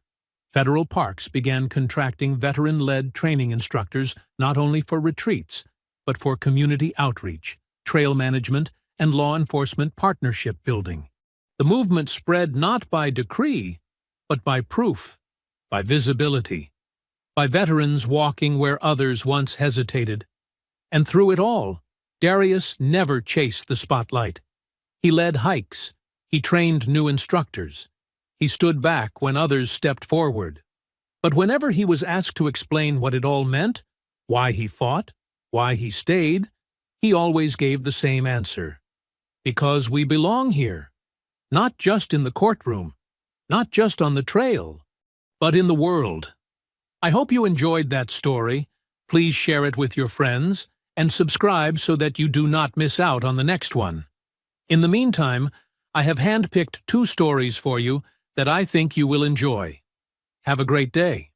Federal parks began contracting veteran-led training instructors not only for retreats, but for community outreach, trail management, and law enforcement partnership building. The movement spread not by decree, but by proof, by visibility, by veterans walking where others once hesitated. And through it all, Darius never chased the spotlight. He led hikes. He trained new instructors. He stood back when others stepped forward. But whenever he was asked to explain what it all meant, why he fought, why he stayed, he always gave the same answer. Because we belong here. Not just in the courtroom, not just on the trail, but in the world. I hope you enjoyed that story. Please share it with your friends and subscribe so that you do not miss out on the next one. In the meantime, I have handpicked 2 stories for you that I think you will enjoy. Have a great day.